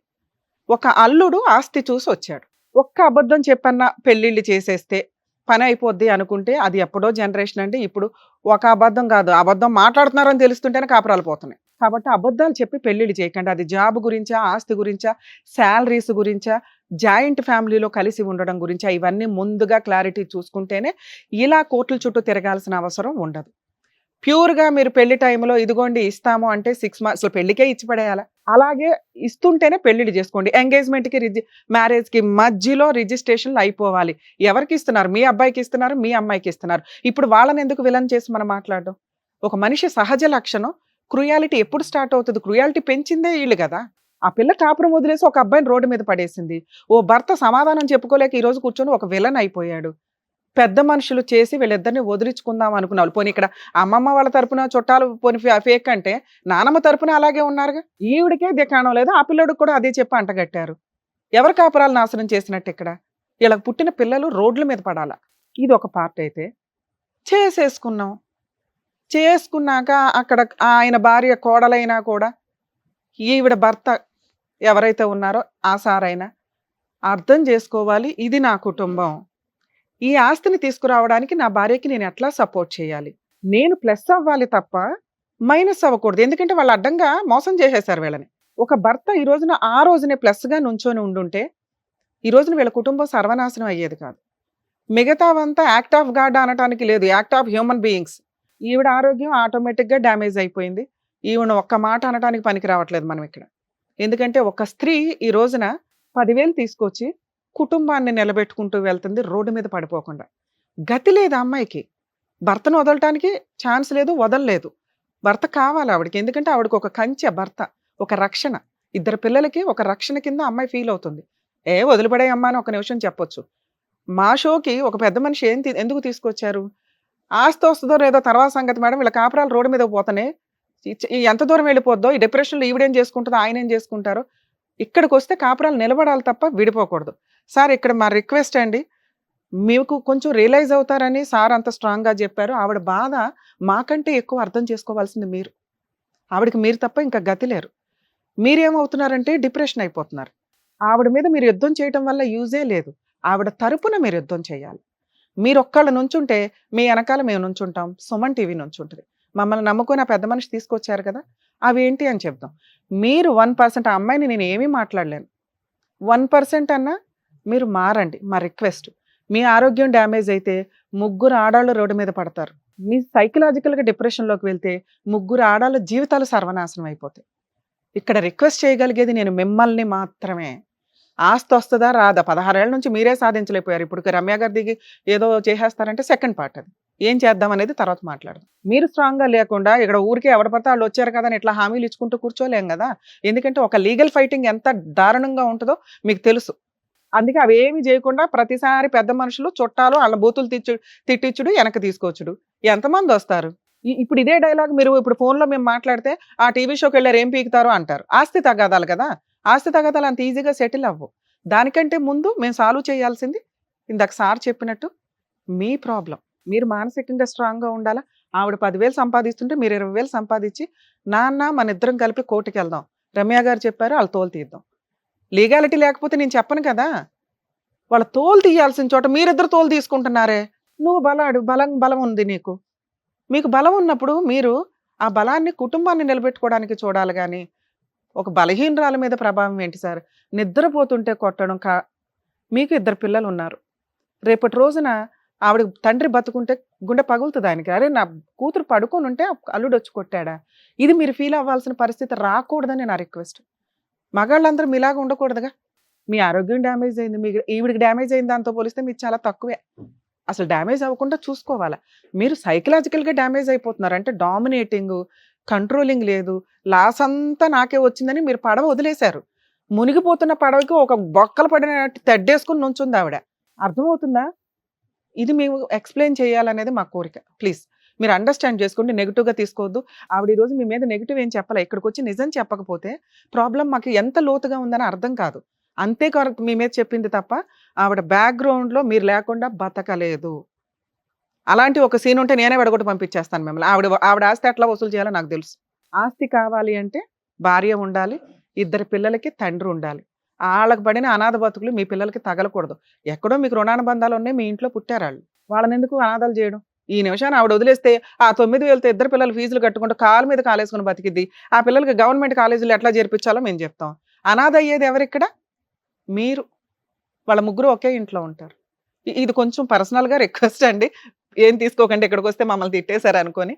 ఒక అల్లుడు ఆస్తి చూసి వచ్చాడు. ఒక్క అబద్ధం చెప్పన్నా పెళ్ళిళ్ళు చేసేస్తే పని అయిపోద్ది అనుకుంటే అది ఎప్పుడో జనరేషన్ అండి. ఇప్పుడు ఒక అబద్ధం కాదు, అబద్ధం మాట్లాడుతున్నారని తెలుస్తుంటేనే కాపురాలు పోతున్నాయి. కాబట్టి అబద్ధాలు చెప్పి పెళ్ళిళ్ళు చేయకండి. అది జాబ్ గురించా, ఆస్తి గురించా, శాలరీస్ గురించా, జాయింట్ ఫ్యామిలీలో కలిసి ఉండడం గురించా, ఇవన్నీ ముందుగా క్లారిటీ చూసుకుంటేనే ఇలా కోర్టుల చుట్టూ తిరగాల్సిన అవసరం ఉండదు. ప్యూర్గా మీరు పెళ్లి టైంలో ఇదిగోండి ఇస్తాము అంటే 6 months అసలు పెళ్లికే ఇచ్చి పడేయాలా, అలాగే ఇస్తుంటేనే పెళ్లిళ్ళు చేసుకోండి. ఎంగేజ్మెంట్కి మ్యారేజ్కి మధ్యలో రిజిస్ట్రేషన్లు అయిపోవాలి. ఎవరికి ఇస్తున్నారు, మీ అబ్బాయికి ఇస్తున్నారు, మీ అమ్మాయికి ఇస్తున్నారు. ఇప్పుడు వాళ్ళని ఎందుకు విలన్ చేసి మనం మాట్లాడడం? ఒక మనిషి సహజ లక్షణం క్రుయాలిటీ ఎప్పుడు స్టార్ట్ అవుతుంది, క్రుయాలిటీ పెంచిందే వీళ్ళు కదా. ఆ పిల్ల కాపురం వదిలేసి ఒక అబ్బాయిని రోడ్డు మీద పడేసింది. ఓ భర్త సమాధానం చెప్పుకోలేక ఈ రోజు కూర్చొని ఒక విలన్ అయిపోయాడు. పెద్ద మనుషులు చేసి వీళ్ళిద్దరిని వదిలించుకుందాం అనుకున్నారు. పోనీ ఇక్కడ అమ్మమ్మ వాళ్ళ తరపున చుట్టాలు పోనీ ఫేక్ అంటే నానమ్మ తరపున అలాగే ఉన్నారుగా. ఈవిడికే దిక్కాణం లేదు, ఆ పిల్లడికి కూడా అదే చెప్పి అంటగట్టారు. ఎవరి కాపురాలు నాశనం చేసినట్టు ఇక్కడ? వీళ్ళకి పుట్టిన పిల్లలు రోడ్ల మీద పడాలా. ఇది ఒక పార్ట్. అయితే చేసుకున్నాక అక్కడ ఆయన భార్య కోడలైనా కూడా ఈవిడ భర్త ఎవరైతే ఉన్నారో ఆ సారైనా అర్థం చేసుకోవాలి, ఇది నా కుటుంబం, ఈ ఆస్తిని తీసుకురావడానికి నా భార్యకి నేను ఎట్లా సపోర్ట్ చేయాలి, నేను ప్లస్ అవ్వాలి తప్ప మైనస్ అవ్వకూడదు. ఎందుకంటే వాళ్ళు అడ్డంగా మోసం చేసేశారు వీళ్ళని. ఒక భర్త ఈ రోజున ఆ రోజునే ప్లస్గా నుంచొని ఉండుంటే ఈ రోజున వీళ్ళ కుటుంబం సర్వనాశనం అయ్యేది కాదు. మిగతావంతా యాక్ట్ ఆఫ్ గాడ్ అనటానికి లేదు, యాక్ట్ ఆఫ్ హ్యూమన్ బీయింగ్స్. ఈవిడ ఆరోగ్యం ఆటోమేటిక్గా డ్యామేజ్ అయిపోయింది. ఈవిడ ఒక్క మాట అనటానికి పనికి రావట్లేదు మనం ఇక్కడ. ఎందుకంటే ఒక స్త్రీ ఈ రోజున 10,000 తీసుకొచ్చి కుటుంబాన్ని నిలబెట్టుకుంటూ వెళ్తుంది రోడ్డు మీద పడిపోకుండా. గతి లేదు ఆ అమ్మాయికి, భర్తను వదలటానికి ఛాన్స్ లేదు, వదలలేదు. భర్త కావాలి ఆవిడకి, ఎందుకంటే ఆవిడకి ఒక కంచె భర్త, ఒక రక్షణ. ఇద్దరు పిల్లలకి ఒక రక్షణ కింద అమ్మాయి ఫీల్ అవుతుంది. వదిలిపడే అమ్మా అని ఒక నిమిషం చెప్పొచ్చు. మా షోకి ఒక పెద్ద మనిషి ఎందుకు తీసుకొచ్చారు, ఆస్తి వస్తుందో లేదో తర్వాత సంగతి మేడం, వీళ్ళ కాపురాలు రోడ్డు మీద పోతానే, ఎంత దూరం వెళ్ళిపోద్దో, ఈ డిప్రెషన్లో ఈవిడేం చేసుకుంటుందో ఆయన ఏం చేసుకుంటారో. ఇక్కడికి వస్తే కాపురాలు నిలబడాలి తప్ప విడిపోకూడదు. సార్ ఇక్కడ మా రిక్వెస్ట్ అండి, మీకు కొంచెం రియలైజ్ అవుతారని సార్ అంత స్ట్రాంగ్గా చెప్పారు. ఆవిడ బాధ మాకంటే ఎక్కువ అర్థం చేసుకోవాల్సింది మీరు. ఆవిడకి మీరు తప్ప ఇంకా గతి లేరు. మీరేమవుతున్నారంటే డిప్రెషన్ అయిపోతున్నారు. ఆవిడ మీద మీరు యుద్ధం చేయటం వల్ల యూజే లేదు. ఆవిడ తరపున మీరు యుద్ధం చేయాలి. మీరు ఒక్కళ్ళు నుంచుంటే మీ వెనకాల మేము నుంచుంటాం, సుమన్ టీవీ నుంచుంటుంది. మమ్మల్ని నమ్ముకొని ఆ పెద్ద మనిషి తీసుకొచ్చారు కదా, అవి ఏంటి అని చెప్దాం. మీరు 1% ఆ అమ్మాయిని నేను ఏమీ మాట్లాడలేను, 1% అన్నా మీరు మారండి. మా రిక్వెస్ట్. మీ ఆరోగ్యం డ్యామేజ్ అయితే 3 ఆడాళ్ళు రోడ్డు మీద పడతారు. మీ సైకలాజికల్గా డిప్రెషన్లోకి వెళ్తే 3 ఆడాళ్ళ జీవితాలు సర్వనాశనం అయిపోతాయి. ఇక్కడ రిక్వెస్ట్ చేయగలిగేది నేను మిమ్మల్ని మాత్రమే. ఆస్తి వస్తుందా రాదా? 16 ఏళ్ల నుంచి మీరే సాధించలేకపోయారు. ఇప్పుడు రమ్య గారి దిగి ఏదో చేసేస్తారంటే సెకండ్ పార్ట్ అది. ఏం చేద్దాం అనేది తర్వాత మాట్లాడదాం. మీరు స్ట్రాంగ్‌గా లేకుండా ఇక్కడ ఊరికే ఎవడు పడితే వాళ్ళు వచ్చారు కదా అని ఇట్లా హామీలు ఇచ్చుకుంటూ కూర్చోలేం కదా! ఎందుకంటే ఒక లీగల్ ఫైటింగ్ ఎంత దారుణంగా ఉంటదో మీకు తెలుసు. అందుకే అవేమి చేయకుండా ప్రతిసారి పెద్ద మనుషులు, చుట్టాలు ఆళ్ళ బూతులు తిట్టిచ్చుడు, వెనక్కి తీసుకొచ్చుడు. ఎంతమందొస్తారు? ఇప్పుడు ఇదే డైలాగ్ మీరు ఇప్పుడు ఫోన్‌లో మేము మాట్లాడితే, "ఆ టీవీ షోకెళ్లారు ఏం పీకుతారు" అంటారు. ఆస్తి తగాదాలు కదా! ఆస్తి తగాదాలు అంత ఈజీగా సెటిల్ అవ్వవు. దానికంటే ముందు మేము సాల్వ్ చేయాల్సింది ఇందాక సార్ చెప్పినట్టు మీ ప్రాబ్లమ్. మీరు మానసికంగా స్ట్రాంగ్‌గా ఉండాలా. ఆవిడ 10,000 సంపాదిస్తుంటే మీరు 20,000 సంపాదించి, "నాన్న మనిద్దరం కలిపి కోర్టుకెళ్దాం. రమ్య గారు చెప్పారు ఆళ్ళ తోలు తీద్దాం." లీగాలిటీ లేకపోతే నేను చెప్పను కదా! వాళ్ళ తోలు తీయాల్సిన చోట మీరిద్దరు తోలు తీసుకుంటున్నారే. నువ్వు బలం ఉంది నీకు. మీకు బలం ఉన్నప్పుడు మీరు ఆ బలాన్ని కుటుంబాన్ని నిలబెట్టుకోవడానికి చూడాలి గానీ, ఒక బలహీనురాల మీద ప్రభావం ఏంటి సార్? నిద్రపోతుంటే కొట్టడం మీకు 2 పిల్లలున్నారు. రేపటి రోజున ఆవిడ తండ్రి బతుకుంటే గుండె పగులుతది ఆయనకి. అరే! నా కూతురు పడుకొనుంటే అల్లుడొచ్చి కొట్టాడా? ఇది మీరు ఫీల్ అవ్వాల్సిన పరిస్థితి రాకూడదని నా రిక్వెస్ట్. మగాళ్ళందరూ మీలాగా ఉండకూడదుగా. మీ ఆరోగ్యం డ్యామేజ్ అయింది. ఈవిడికి డ్యామేజ్ అయిన దాంతో పోలిస్తే మీది చాలా తక్కువే. అసలు డ్యామేజ్ అవ్వకుండా చూసుకోవాలా. మీరు సైకలాజికల్‌గా డ్యామేజ్ అయిపోతున్నారు. అంటే డామినేటింగు, కంట్రోలింగ్ లేదు. లాస్ అంతా నాకే వచ్చిందని మీరు పడవ వదిలేశారు. మునిగిపోతున్న పడవకి ఒక బొక్కలు పడినట్టు తెడ్డేసుకొని నుంచుందావిడ. అర్థమవుతుందా? ఇది మేము ఎక్స్‌ప్లెయిన్ చేయాలనేది మా కోరిక. ప్లీజ్ మీరు అండర్‌స్టాండ్ చేసుకోండి. నెగెటివ్‌గా తీసుకోవద్దు. ఆవిడ ఈరోజు మీ మీద నెగెటివ్ ఏం చెప్పలే. ఇక్కడికొచ్చి నిజం చెప్పకపోతే ప్రాబ్లమ్ మాకు ఎంత లోతుగా ఉందని అర్థం కాదు. అంతే కొరకు మీ మీద చెప్పింది తప్ప ఆవిడ బ్యాక్‌గ్రౌండ్‌లో మీరు లేకుండా బతకలేదు. అలాంటి ఒక సీన్ ఉంటే నేనే విడగొట్టి పంపించేస్తాను మిమ్మల్ని. ఆవిడ ఆస్తి ఎట్లా వసూలు చేయాలో నాకు తెలుసు. ఆస్తి కావాలి అంటే భార్య ఉండాలి. 2 పిల్లలకి తండ్రి ఉండాలి. ఆళ్ళకి పడిన అనాథ బతుకులు మీ పిల్లలకి తగలకూడదు. ఎక్కడో మీకు రుణానుబంధాలు ఉన్నాయి. మీ ఇంట్లో పుట్టారాళ్ళు. వాళ్ళనెందుకు అనాథాలు చేయడం? ఈ నిమిషాన ఆవిడ వదిలేస్తే ఆ 9,000తో 2 పిల్లలు ఫీజులు కట్టుకుంటూ కాలు మీద కాలేసుకొని బతికిద్ది. ఆ పిల్లలకి గవర్నమెంట్ కాలేజీలో ఎట్లా చేర్పించాలో మేము చెప్తాం. అనాథ అయ్యేది ఎవరిక్కడ? మీరు. వాళ్ళ ముగ్గురు ఒకే ఇంట్లో ఉంటారు. ఇది కొంచెం పర్సనల్‌గా రిక్వెస్ట్ అండి. ఏం తీసుకోకండి. ఇక్కడికొస్తే మమ్మల్ని తిట్టేశారు అనుకోని.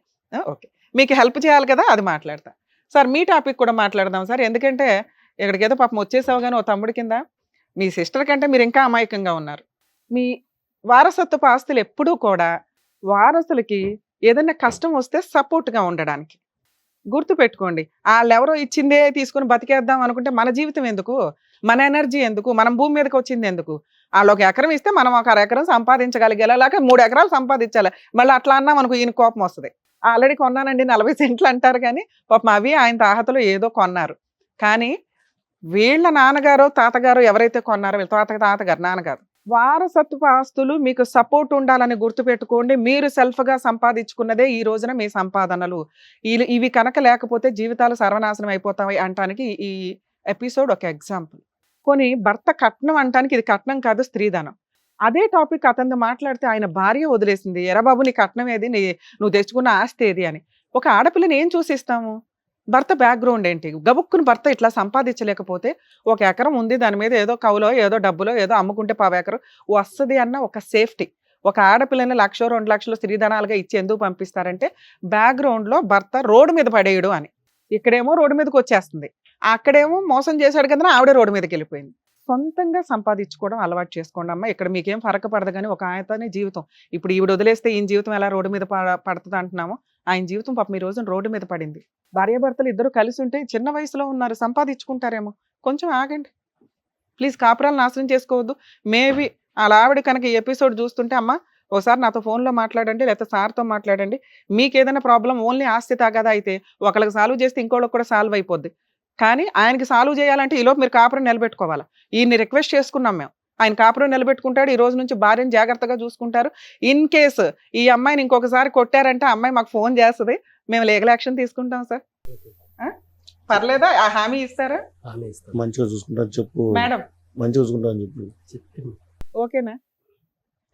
ఓకే. మీకు హెల్ప్ చేయాలి కదా! అది మాట్లాడతా. సార్ మీ టాపిక్ కూడా మాట్లాడదాం సార్. ఎందుకంటే ఇక్కడికేదో పాపం వచ్చేసావు గాని ఓ తమ్ముడి కింద మీ సిస్టర్ కంటే మీరు ఇంకా అమాయకంగా ఉన్నారు. మీ వారసత్వపు ఆస్తులు ఎప్పుడూ కూడా వారసులకి ఏదైనా కష్టం వస్తే సపోర్ట్‌గా ఉండడానికి. గుర్తుపెట్టుకోండి. ఆళ్ళెవరో ఇచ్చిందే తీసుకొని బతికేద్దాం అనుకుంటే మన జీవితం ఎందుకు? మన ఎనర్జీ ఎందుకు? మనం భూమి మీదకి వచ్చింది ఎందుకు? ఆళ్ళొక ఎకరం ఇస్తే మనం ఒక ఎకరం సంపాదించగలిగేలా లేక 3 ఎకరాలు సంపాదించాలి. మళ్ళీ అట్లా అన్నామనుకో ఈయనకి కోపం వస్తది. ఆల్రెడీ కొన్నానండి 40 సెంట్లు అంటారు కానీ పాపం అవి ఆయన తాహతలో ఏదో కొన్నారు. కానీ వీళ్ళ నాన్నగారో, తాతగారో ఎవరైతే కొన్నారో వీళ్ళ తాతగారు నాన్నగారు. వారసత్వపు ఆస్తులు మీకు సపోర్ట్ ఉండాలని గుర్తుపెట్టుకోండి. మీరు సెల్ఫ్‌గా సంపాదించుకున్నదే ఈ రోజున మీ సంపాదనలు. ఇవి కనుక లేకపోతే జీవితాలు సర్వనాశనం అయిపోతాయి అంటానికి ఈ ఎపిసోడ్ ఒక ఎగ్జాంపుల్. పోనీ భర్త కట్నం అంటానికి ఇది కట్నం కాదు స్త్రీధనం. అదే టాపిక్ అతనితో మాట్లాడితే ఆయన భార్య వదిలేసింది. ఎరా బాబు నీ కట్నం ఏది? నువ్వు తెచ్చుకున్న ఆస్తి ఏది అని. ఒక ఆడపిల్లని ఏం చూసి ఇస్తాము? భర్త బ్యాక్‌గ్రౌండ్ ఏంటి? గబుక్కున భర్త ఇట్లా సంపాదించలేకపోతే ఒక ఎకరం ఉంది. దాని మీద ఏదో కౌలో, ఏదో డబ్బులో ఏదో అమ్ముకుంటే పావెకరం వస్తది అన్న ఒక సేఫ్టీ. ఒక ఆడపిల్లని 1,00,000, 2,00,000 స్త్రీధనాలుగా ఇచ్చి ఎందుకు పంపిస్తారంటే బ్యాక్‌గ్రౌండ్‌లో భర్త రోడ్డు మీద పడేయడు అని. ఇక్కడేమో రోడ్డు మీదకొచ్చేస్తుంది. అక్కడేమో మోసం చేశాడు కదని ఆవిడ రోడ్డు మీదకెళ్ళిపోయింది. సొంతంగా సంపాదించుకోవడం అలవాటు చేసుకోండమ్మా. ఇక్కడ మీకేం ఫరక పడదు గానీ ఒక ఆయనతోనే జీవితం. ఇప్పుడు ఈవిడ వదిలేస్తే ఈయన జీవితం ఎలా రోడ్డు మీద పడతది అంటున్నామో, ఆయన జీవితం పాపం ఈ రోజున రోడ్డు మీద పడింది. భార్యాభర్తలు ఇద్దరు కలిసి ఉంటే చిన్న వయసులో ఉన్నారు సంపాదించుకుంటారేమో. కొంచెం ఆగండి. ప్లీజ్ కాపురాలు నాశనం చేసుకోవద్దు. మేబీ ఆళ్ళ ఆవిడ కనుక ఈ ఎపిసోడ్ చూస్తుంటే అమ్మ ఓసారి నాతో ఫోన్‌లో మాట్లాడండి లేకపోతే సార్‌తో మాట్లాడండి. మీకేదైనా ప్రాబ్లమ్ ఓన్లీ ఆస్తి తగాదా అయితే ఒకళ్ళకి సాల్వ్ చేస్తే ఇంకోళ్ళకి కూడా సాల్వ్ అయిపోద్ది. కానీ ఆయనకి సాల్వ్ చేయాలంటే ఈలోపు మీరు కాపురం నిలబెట్టుకోవాలా. ఈయన్ని రిక్వెస్ట్ చేసుకున్నాం మేము. ఆయన కాపురం నిలబెట్టుకుంటాడు. ఈ రోజు నుంచి భార్యని జాగ్రత్తగా చూసుకుంటారు. ఇన్ కేస్ ఈ అమ్మాయిని ఇంకొకసారి కొట్టారంటే ఆ అమ్మాయి మాకు ఫోన్ చేస్తది. మేము లీగల్ యాక్షన్ తీసుకుంటాం సార్. పర్లేదా? ఆ హామీ ఇస్తారా? ఆమె ఇస్తాను. మంచిగా చూసుకుంటాను చెప్పు. మేడం మంచిగా చూసుకుంటాను చెప్పు. చెప్పింది. ఓకేనా?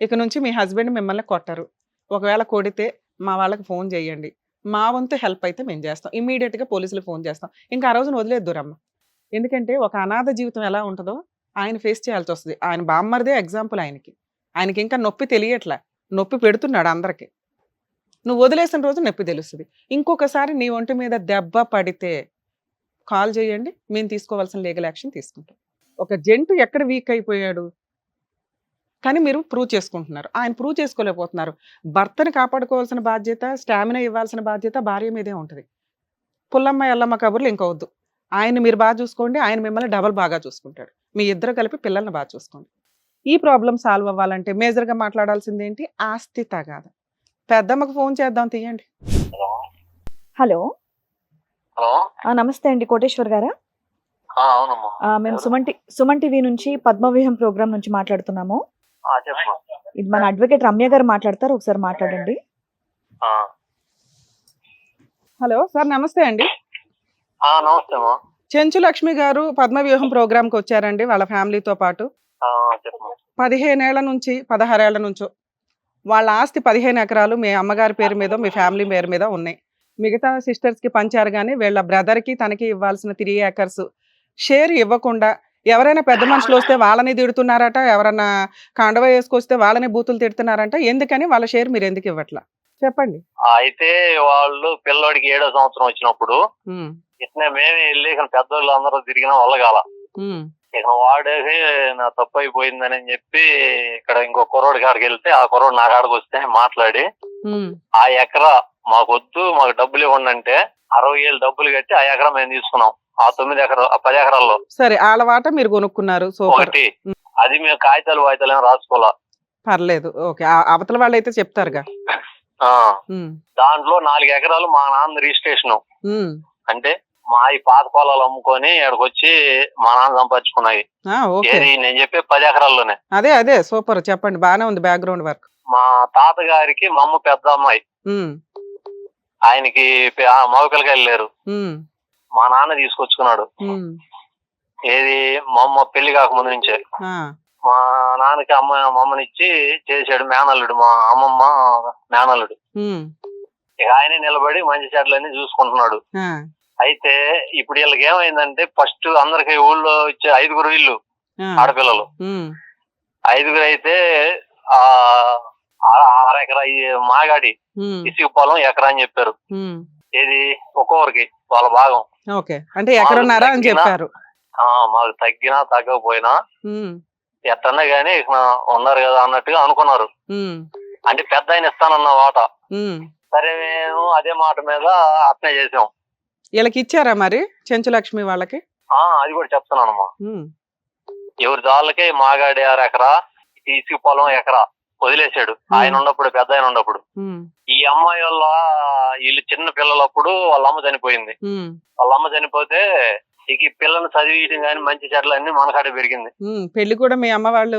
ఇక నుంచి మీ హస్బెండ్ మిమ్మల్ని కొట్టరు. ఒకవేళ కొడితే మా వాళ్ళకి ఫోన్ చేయండి. మా వంతు హెల్ప్ అయితే మేము చేస్తాం. ఇమ్మీడియట్‌గా పోలీసులకు ఫోన్ చేస్తాం. ఇంకా ఆ రోజున వదిలేద్దురమ్మ. ఎందుకంటే ఒక అనాథ జీవితం ఎలా ఉంటదో ఆయన ఫేస్ చేయాల్సి వస్తది. ఆయన బామ్మర్దే ఎగ్జాంపుల్ ఆయనకి. ఆయనకి ఇంకా నొప్పి తెలియట్లా. నొప్పి పెడుతున్నాడు అందరికి. నువ్వు వదిలేసిన రోజు నొప్పి తెలుస్తది. ఇంకొకసారి నీ ఒంటి మీద దెబ్బ పడితే కాల్ చేయండి. మేము తీసుకోవాల్సిన లీగల్ యాక్షన్ తీసుకుంటాం. ఒక జంటు ఎక్కడ వీక్ అయిపోయాడు కానీ మీరు ప్రూవ్ చేసుకుంటున్నారు, ఆయన ప్రూవ్ చేసుకోలేకపోతున్నారు. భర్తని కాపాడుకోవాల్సిన బాధ్యత, స్టామినా ఇవ్వాల్సిన బాధ్యత భార్య మీదే ఉంటుంది. పుల్లమ్మ ఎల్లమ్మ కబుర్లు ఇంకొవద్దు. ఆయన మీరు బాగా చూసుకోండి, ఆయన మిమ్మల్ని డబల్ బాగా చూసుకుంటాడు. మీ ఇద్దరు కలిపి పిల్లల్ని బాగా చూసుకోండి. ఈ ప్రాబ్లం సాల్వ్ అవ్వాలంటే మేజర్గా మాట్లాడాల్సింది ఏంటి? ఆస్తి తగాదా. పెద్దమ్మకు ఫోన్ చేద్దాం, తీయండి. హలో హలో నమస్తే అండి, కోటేశ్వర్ గారా? అవునమ్మా. మేము సుమన్ టీవీ నుంచి పద్మవ్యూహం ప్రోగ్రామ్ నుంచి మాట్లాడుతున్నాము. చెప్పమ్మా. ఇది మన అడ్వకేట్ రమ్య గారు మాట్లాడతారు, ఒకసారి మాట్లాడండి. హలో సార్, నమస్తే అండి. నమస్తే అమ్మా. చెంచు లక్ష్మి గారు పద్మవ్యూహం ప్రోగ్రామ్కి వచ్చారండి వాళ్ళ ఫ్యామిలీతో పాటు. చెప్పమ్మా. 15 ఏళ్ల నుంచి 16 ఏళ్ల నుంచో వాళ్ళ ఆస్తి 15 ఎకరాలు మీ అమ్మగారి పేరు మీద మీ ఫ్యామిలీ పేరు మీద ఉన్నాయి. మిగతా సిస్టర్స్కి పంచారు కానీ వీళ్ళ బ్రదర్కి తనకి ఇవ్వాల్సిన 3 ఏకర్స్ షేర్ ఇవ్వకుండా ఎవరైనా పెద్ద మనుషులు వస్తే వాళ్ళని తిడుతున్నారట, ఎవరన్నా కాండవ వేసుకొస్తే వాళ్ళని బూతులు తిడుతున్నారంట. ఎందుకని వాళ్ళ షేర్ మీరు ఎందుకు ఇవ్వట్లా చెప్పండి. అయితే వాళ్ళు పిల్లోడికి 7వ సంవత్సరం వచ్చినప్పుడు ఇట్నే మేమే వెళ్ళి ఇక్కడ పెద్దోళ్ళు అందరూ తిరిగిన వల్ల కాల. ఇక వాడేసి నా తప్పు అయిపోయిందని చెప్పి ఇక్కడ ఇంకో కుర్రోడి కాడికి వెళ్తే ఆ కుర్రోడు నా కాడికి వస్తే మాట్లాడి ఆ ఎకరా మాకు వద్దు, మాకు డబ్బులు ఇవ్వండి అంటే 60,000 డబ్బులు కట్టి ఆ ఎకరా మేము తీసుకున్నాం. ఆ 10 ఎకరాల్లో సరే వాళ్ళ వాట మీరు కొనుక్కున్నారు. సూపర్. ఒకటి అది మేము కాగితాలు ఏం రాసుకోవాలా, పర్లేదు, ఓకే. అవతల వాళ్ళు అయితే చెప్తారుగా. దాంట్లో 4 ఎకరాలు మా నాన్న రిజిస్ట్రేషన్. అంటే మా ఈ పాత పొలాలు అమ్ముకొని ఇక్కడికి వచ్చి మా నాన్న సంపాదించుకున్నాయి. ఏది నేను చెప్పే 10 ఎకరాల్లోనే. అదే సూపర్, చెప్పండి. బానే ఉంది బ్యాక్గ్రౌండ్ వర్క్. మా తాతగారికి మా అమ్మ పెద్ద అమ్మాయి, ఆయనకి మగ పిల్లకాయలు లేరు. మా నాన్న తీసుకొచ్చుకున్నాడు. ఏది మా అమ్మ పెళ్లి కాకముందు నుంచే మా నాన్నకి మా అమ్మనిచ్చి చేసాడు మేనల్లుడు, మా అమ్మమ్మ మేనల్లుడు. ఇక ఆయనే నిలబడి మంచి చెట్లన్నీ చూసుకుంటున్నాడు. అయితే ఇప్పుడు వీళ్ళకి ఏమైందంటే ఫస్ట్ అందరికి ఊళ్ళో ఇచ్చే 5 ఇల్లు ఆడపిల్లలు. 5 అయితే అరెకరా మాగాడి ఇసుక పొలం ఎకరా అని చెప్పారు. ఏది ఒక్కొక్కరికి వాళ్ళ భాగం. అంటే ఎకరన్నారా అని చెప్పారు. మాకు తగ్గినా తగ్గకపోయినా ఎట్టన్నా గానీ ఉన్నారు కదా అన్నట్టుగా అనుకున్నారు. అంటే పెద్ద ఆయన ఇస్తానన్న వాట. సరే మేము అదే మాట మీద అట్నే చేసాం. వీళ్ళకి ఇచ్చారా మరి చెంచు లక్ష్మి వాళ్ళకి? అది కూడా చెప్తున్నానమ్మా. ఎవరి వాళ్ళకి మాగాడి 6 ఎకరా ఇసుక పొలం ఎకరా వదిలేసాడు ఆయన ఉన్నప్పుడు, పెద్ద ఆయన ఉన్నప్పుడు. ఈ అమ్మాయి వల్ల వీళ్ళు చిన్న పిల్లలప్పుడు వాళ్ళ అమ్మ చనిపోయింది. వాళ్ళ అమ్మ చనిపోతే ఇక ఈ పిల్లల్ని చదివించడం కానీ మంచి చెట్లు అన్ని మనకాడే పెరిగింది. పెళ్లి కూడా మీ అమ్మ వాళ్ళు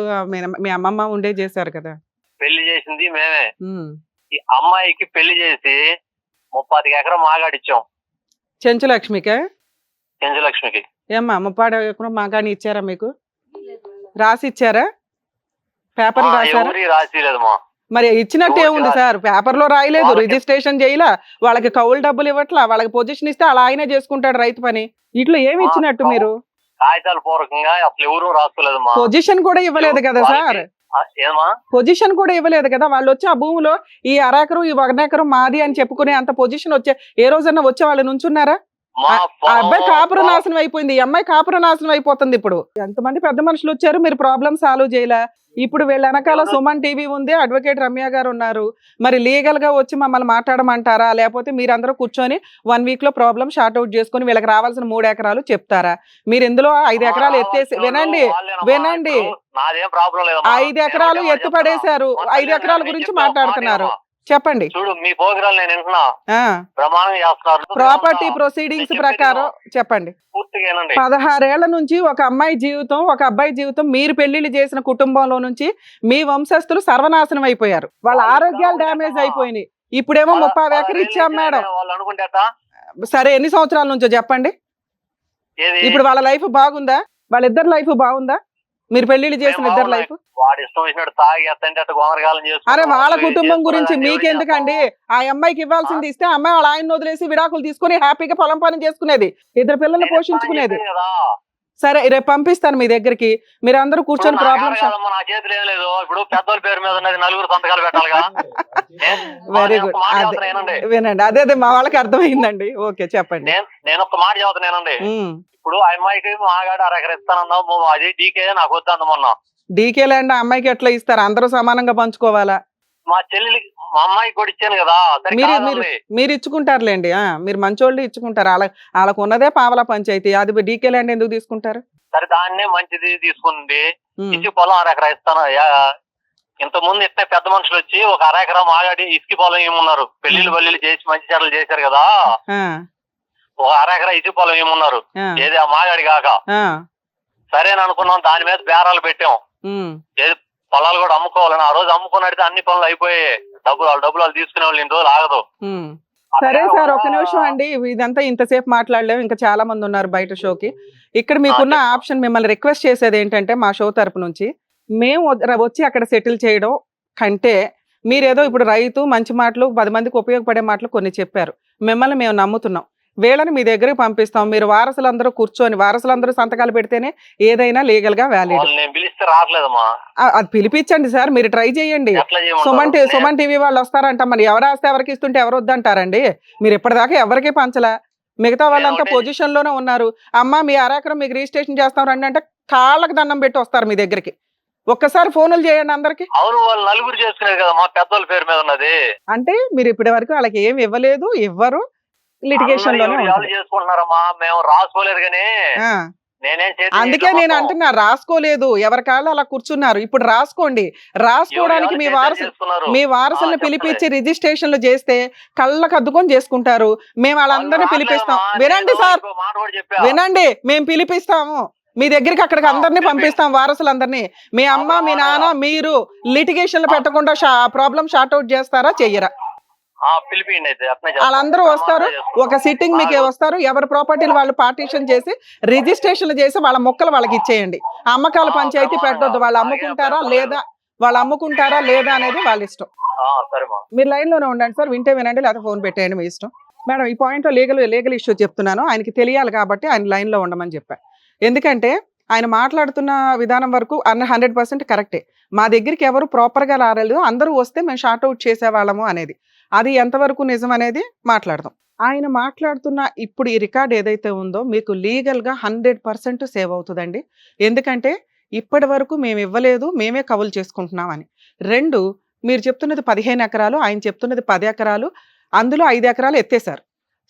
మీ అమ్మమ్మ ఉండే చేశారు కదా. పెళ్లి చేసింది మేమే. ఈ అమ్మాయికి పెళ్లి చేసి 30 ఎకరా మాగాడిచ్చాం. చెంచు లక్ష్మికే? చెంచు లక్ష్మికి. ఏమ్మా 30 ఎకరం మాగాని ఇచ్చారా మీకు? రాసి ఇచ్చారా? పేపర్ రాసారా? రాసిలేదమ్మా. మరి ఇచ్చినట్టు ఏముంది సార్? పేపర్ లో రాయలేదు, రిజిస్ట్రేషన్ చేయలా, వాళ్ళకి కౌలు డబ్బులు ఇవ్వట్లా, వాళ్ళకి పొజిషన్ ఇస్తే అలా ఆయనే చేసుకుంటాడు రైతు పని. ఇట్లా ఏమి ఇచ్చినట్టు మీరు? కాగితాల పూర్వకంగా అసలు ఎవరు రాసుకోలేదమ్మా. పొజిషన్ కూడా ఇవ్వలేదు కదా సార్. పొజిషన్ కూడా ఇవ్వలేదు కదా. వాళ్ళు వచ్చి ఆ భూమిలో ఈ 1 ఎకరం ఈ 1 ఎకరం మాది అని చెప్పుకునే అంత పొజిషన్ వచ్చే ఏ రోజన్నా వచ్చే వాళ్ళు నుంచున్నారా? ఆ అబ్బాయి కాపురం నాశనం అయిపోయింది, ఈ అమ్మాయి కాపురం నాశనం అయిపోతుంది. ఇప్పుడు ఎంతమంది పెద్ద మనుషులు వచ్చారు, మీరు ప్రాబ్లం సాల్వ్ చేయలే. ఇప్పుడు వీళ్ళ వెనకాల సుమన్ టీవీ ఉంది, అడ్వకేట్ రమ్య గారు ఉన్నారు. మరి లీగల్ గా వచ్చి మమ్మల్ని మాట్లాడమంటారా, లేకపోతే మీరందరూ కూర్చొని 1 వీక్ లో ప్రాబ్లం షార్ట్ అవుట్ చేసుకుని వీళ్ళకి రావాల్సిన 3 ఎకరాలు చెప్తారా? మీరు ఇందులో 5 ఎకరాలు ఎత్తేసి వినండి 5 ఎకరాలు ఎత్తు పడేశారు. 5 ఎకరాల గురించి మాట్లాడుతున్నారు. చెప్పండి. చూడు మీ ప్రోగ్రాం నేను వింటున్నా. ప్రమాణం చేస్తున్నారు. ప్రాపర్టీ ప్రొసీడింగ్స్ ప్రకారం చెప్పండి. 16 ఏళ్ల నుంచి ఒక అమ్మాయి జీవితం, ఒక అబ్బాయి జీవితం, మీరు పెళ్లిళ్ళు చేసిన కుటుంబంలో నుంచి మీ వంశస్థులు సర్వనాశనం అయిపోయారు. వాళ్ళ ఆరోగ్యాలు డ్యామేజ్ అయిపోయినాయి. ఇప్పుడేమో 30 ఎకరాలు ఇచ్చాం మేడం. సరే ఎన్ని సంవత్సరాల నుంచో చెప్పండి. ఇప్పుడు వాళ్ళ లైఫ్ బాగుందా? వాళ్ళిద్దరు లైఫ్ బాగుందా? మీరు పెళ్లిళ్ళు చేసిన ఇద్దరు లైఫ్? అరే వాళ్ళ కుటుంబం గురించి మీకెందుకండి? ఆ అమ్మాయికి ఇవ్వాల్సింది ఇస్తే అమ్మాయి వాళ్ళ ఆయన వదిలేసి విడాకులు తీసుకుని హ్యాపీగా పొలం పని చేసుకునేది, 2 పిల్లల్ని పోషించుకునేది. సరే రేపు పంపిస్తాను మీ దగ్గరికి, మీరు అందరూ కూర్చొని ఇప్పుడు నా ప్రాబ్లమ్స్. కాదు కదమ్మా, నా చేతులు ఏం లేదు. ఇప్పుడు పెద్దోళ్ళ పేరు మీద ఉన్నది, నలుగురు సంతకాలు పెట్టాలిగా. వెరీ నేను గుడ్. ఒక మాట అదే చెబుతున్నా వినండి. వినండి, అదే మా వాళ్ళకి అర్థమైందండి. ఓకే చెప్పండి. నేను ఒక మాట చెబుతున్నా వినండి. ఉమ్. ఇప్పుడు ఆ అమ్మాయికి మాగాడు అరెకర ఇస్తానన్నావు, అది డీకే నాకు వద్దు మొన్న. డీకే ల్యాండ్ అమ్మాయికి ఎట్లా ఇస్తారు? అందరూ సమానంగా పంచుకోవాలా? మా చెల్లెలికి మా అమ్మాయికి కూడా ఇచ్చాను కదా. సరే మీరు కాదండి. మీరు ఇచ్చుకుంటారులేండి. మీరు మంచోళ్ళు ఇచ్చుకుంటారు. వాళ్ళకు ఉన్నదే పావలా పంచాయతీ, అది డీకే ల్యాండ్ ఎందుకు తీసుకుంటారు? సరే దాన్నే మంచిది తీసుకుంది. ఉమ్. ఇసుక పొలం అరెకర ఇస్తాను. ఇంత ముందు ఇట్టే పెద్ద మనుషులు వచ్చి ఒక అరెకరం మాగాడి ఇసుక పొలం ఏమున్నారు, పెళ్లిళ్ళు బల్లీలు చేసి మంచి చెడ్డలు చేశారు కదా. ఆ, ఒక అరెకర ఇసుక పొలం ఏమున్నారు, ఆ, ఏది ఆ మాగాడి కాక. ఆ, సరేని అనుకున్నాం, దాని మీద బేరాలు పెట్టాం. ఉమ్. ఏది పొలాలు కూడా అమ్ముకోవాలని. ఆ రోజు అమ్ముకున్నట్టు అన్ని పనులు అయిపోయాయి. డబ్బులు వాళ్ళు తీసుకునే వాళ్ళు ఇన్ని రోజులు ఆగదు. ఉమ్. సరే సార్, ఒక నిమిషం అండి. ఇదంతా ఇంతసేపు మాట్లాడలేము, ఇంకా చాలా మంది ఉన్నారు బయట షోకి. ఇక్కడ మీకున్న ఆప్షన్, మిమ్మల్ని రిక్వెస్ట్ చేసేది ఏంటంటే మా షో తరపు నుంచి మేము వచ్చి అక్కడ సెటిల్ చేయడం కంటే, మీరేదో ఇప్పుడు రైతు మంచి మాటలు 10 మందికి ఉపయోగపడే మాటలు కొన్ని చెప్పారు, మిమ్మల్ని మేము నమ్ముతున్నాం, వీళ్ళని మీ దగ్గరికి పంపిస్తాం. మీరు వారసులందరూ కూర్చొని, వారసులందరూ సంతకాలు పెడితేనే ఏదైనా లీగల్ గా వ్యాలిడ్. వాళ్ళు నేను పిలిస్తే రావట్లేదమ్మా. అది పిలిపించండి సార్, మీరు ట్రై చేయండి. ఎట్లా చేయమంటారు? సుమన్ టీవీ వాళ్ళు వస్తారంట, మరి ఎవరు ఆస్తే ఎవరికి ఇస్తుంటే ఎవరు వద్దంటారండి? మీరు ఇప్పటిదాకా ఎవరికి పంచలా, మిగతా వాళ్ళంతా పొజిషన్ లోనే ఉన్నారు. అమ్మ మీ అరెకరం మీకు రిజిస్ట్రేషన్ చేస్తాం రండి అంటే కాళ్ళకి దండం పెట్టి వస్తారు మీ దగ్గరికి. ఒక్కసారి ఫోన్లు చేయండి అందరికి. అవును, వాళ్ళు నలుగురు చేసుకునేది కదా, మా పెద్దోళ్ళ పేరు మీద ఉన్నది. అంటే మీరు ఇప్పటి వరకు వాళ్ళకి ఏమి ఇవ్వలేదు, ఇవ్వరు, లిటిగేషన్ లోనే అందరూ ఉంటారు. చేసుకుంటున్నారమ్మా, మేము రాసుకోలేదు కానీ. ఆ. నేనేం అందుకే నేను అంటున్నా, రాసుకోలేదు, ఎవరి కాళ్ళు అలా కూర్చున్నారు. ఇప్పుడు రాసుకోండి. రాసుకోవడానికి మీ వారసులను పిలిపించి రిజిస్ట్రేషన్లు చేస్తే కళ్ళకు అద్దుకొని చేసుకుంటారు. మేము వాళ్ళందరినీ పిలిపిస్తాం. వినండి సార్, వినండి, మేము పిలిపిస్తాము మీ దగ్గరికి, అక్కడికి అందరినీ పంపిస్తాం, వారసులందరినీ. మీ అమ్మ మీ నాన్న మీరు లిటిగేషన్లు పెట్టకుండా ప్రాబ్లం షార్ట్ అవుట్ చేస్తారా చెయ్యరా? వాళ్ళందరూ వస్తారు, ఒక సిట్టింగ్ మీకే వస్తారు, ఎవరి ప్రాపర్టీలు వాళ్ళు పార్టీషన్ చేసి రిజిస్ట్రేషన్లు చేసి వాళ్ళ మొక్కలు వాళ్ళకి ఇచ్చేయండి. అమ్మకాల పంచాయతీ పెట్టొద్దు. వాళ్ళు అమ్ముకుంటారా లేదా అనేది వాళ్ళ ఇష్టం. మీరు లైన్ లోనే ఉండండి సార్, వింటే వినండి, లేకపోతే ఫోన్ పెట్టేయండి, మీ ఇష్టం. మేడం, ఈ పాయింట్ లో లీగల్ ఇష్యూ చెప్తున్నాను, ఆయనకి తెలియాలి కాబట్టి ఆయన లైన్ లో ఉండమని చెప్పాను. ఎందుకంటే ఆయన మాట్లాడుతున్న విధానం వరకు 100% కరెక్టే. మా దగ్గరికి ఎవరు ప్రాపర్గా రాలేదు, అందరూ వస్తే మేము షార్ట్ అవుట్ చేసేవాళ్ళము అనేది, అది ఎంతవరకు నిజం అనేది మాట్లాడదాం. ఆయన మాట్లాడుతున్న ఇప్పుడు ఈ రికార్డ్ ఏదైతే ఉందో మీకు లీగల్గా 100% సేవ్ అవుతుందండి. ఎందుకంటే ఇప్పటి వరకు మేము ఇవ్వలేదు, మేమే కవులు చేసుకుంటున్నామని. 2, మీరు చెప్తున్నది 15 ఎకరాలు, ఆయన చెప్తున్నది 10 ఎకరాలు, అందులో 5 ఎకరాలు ఎత్తేసారు.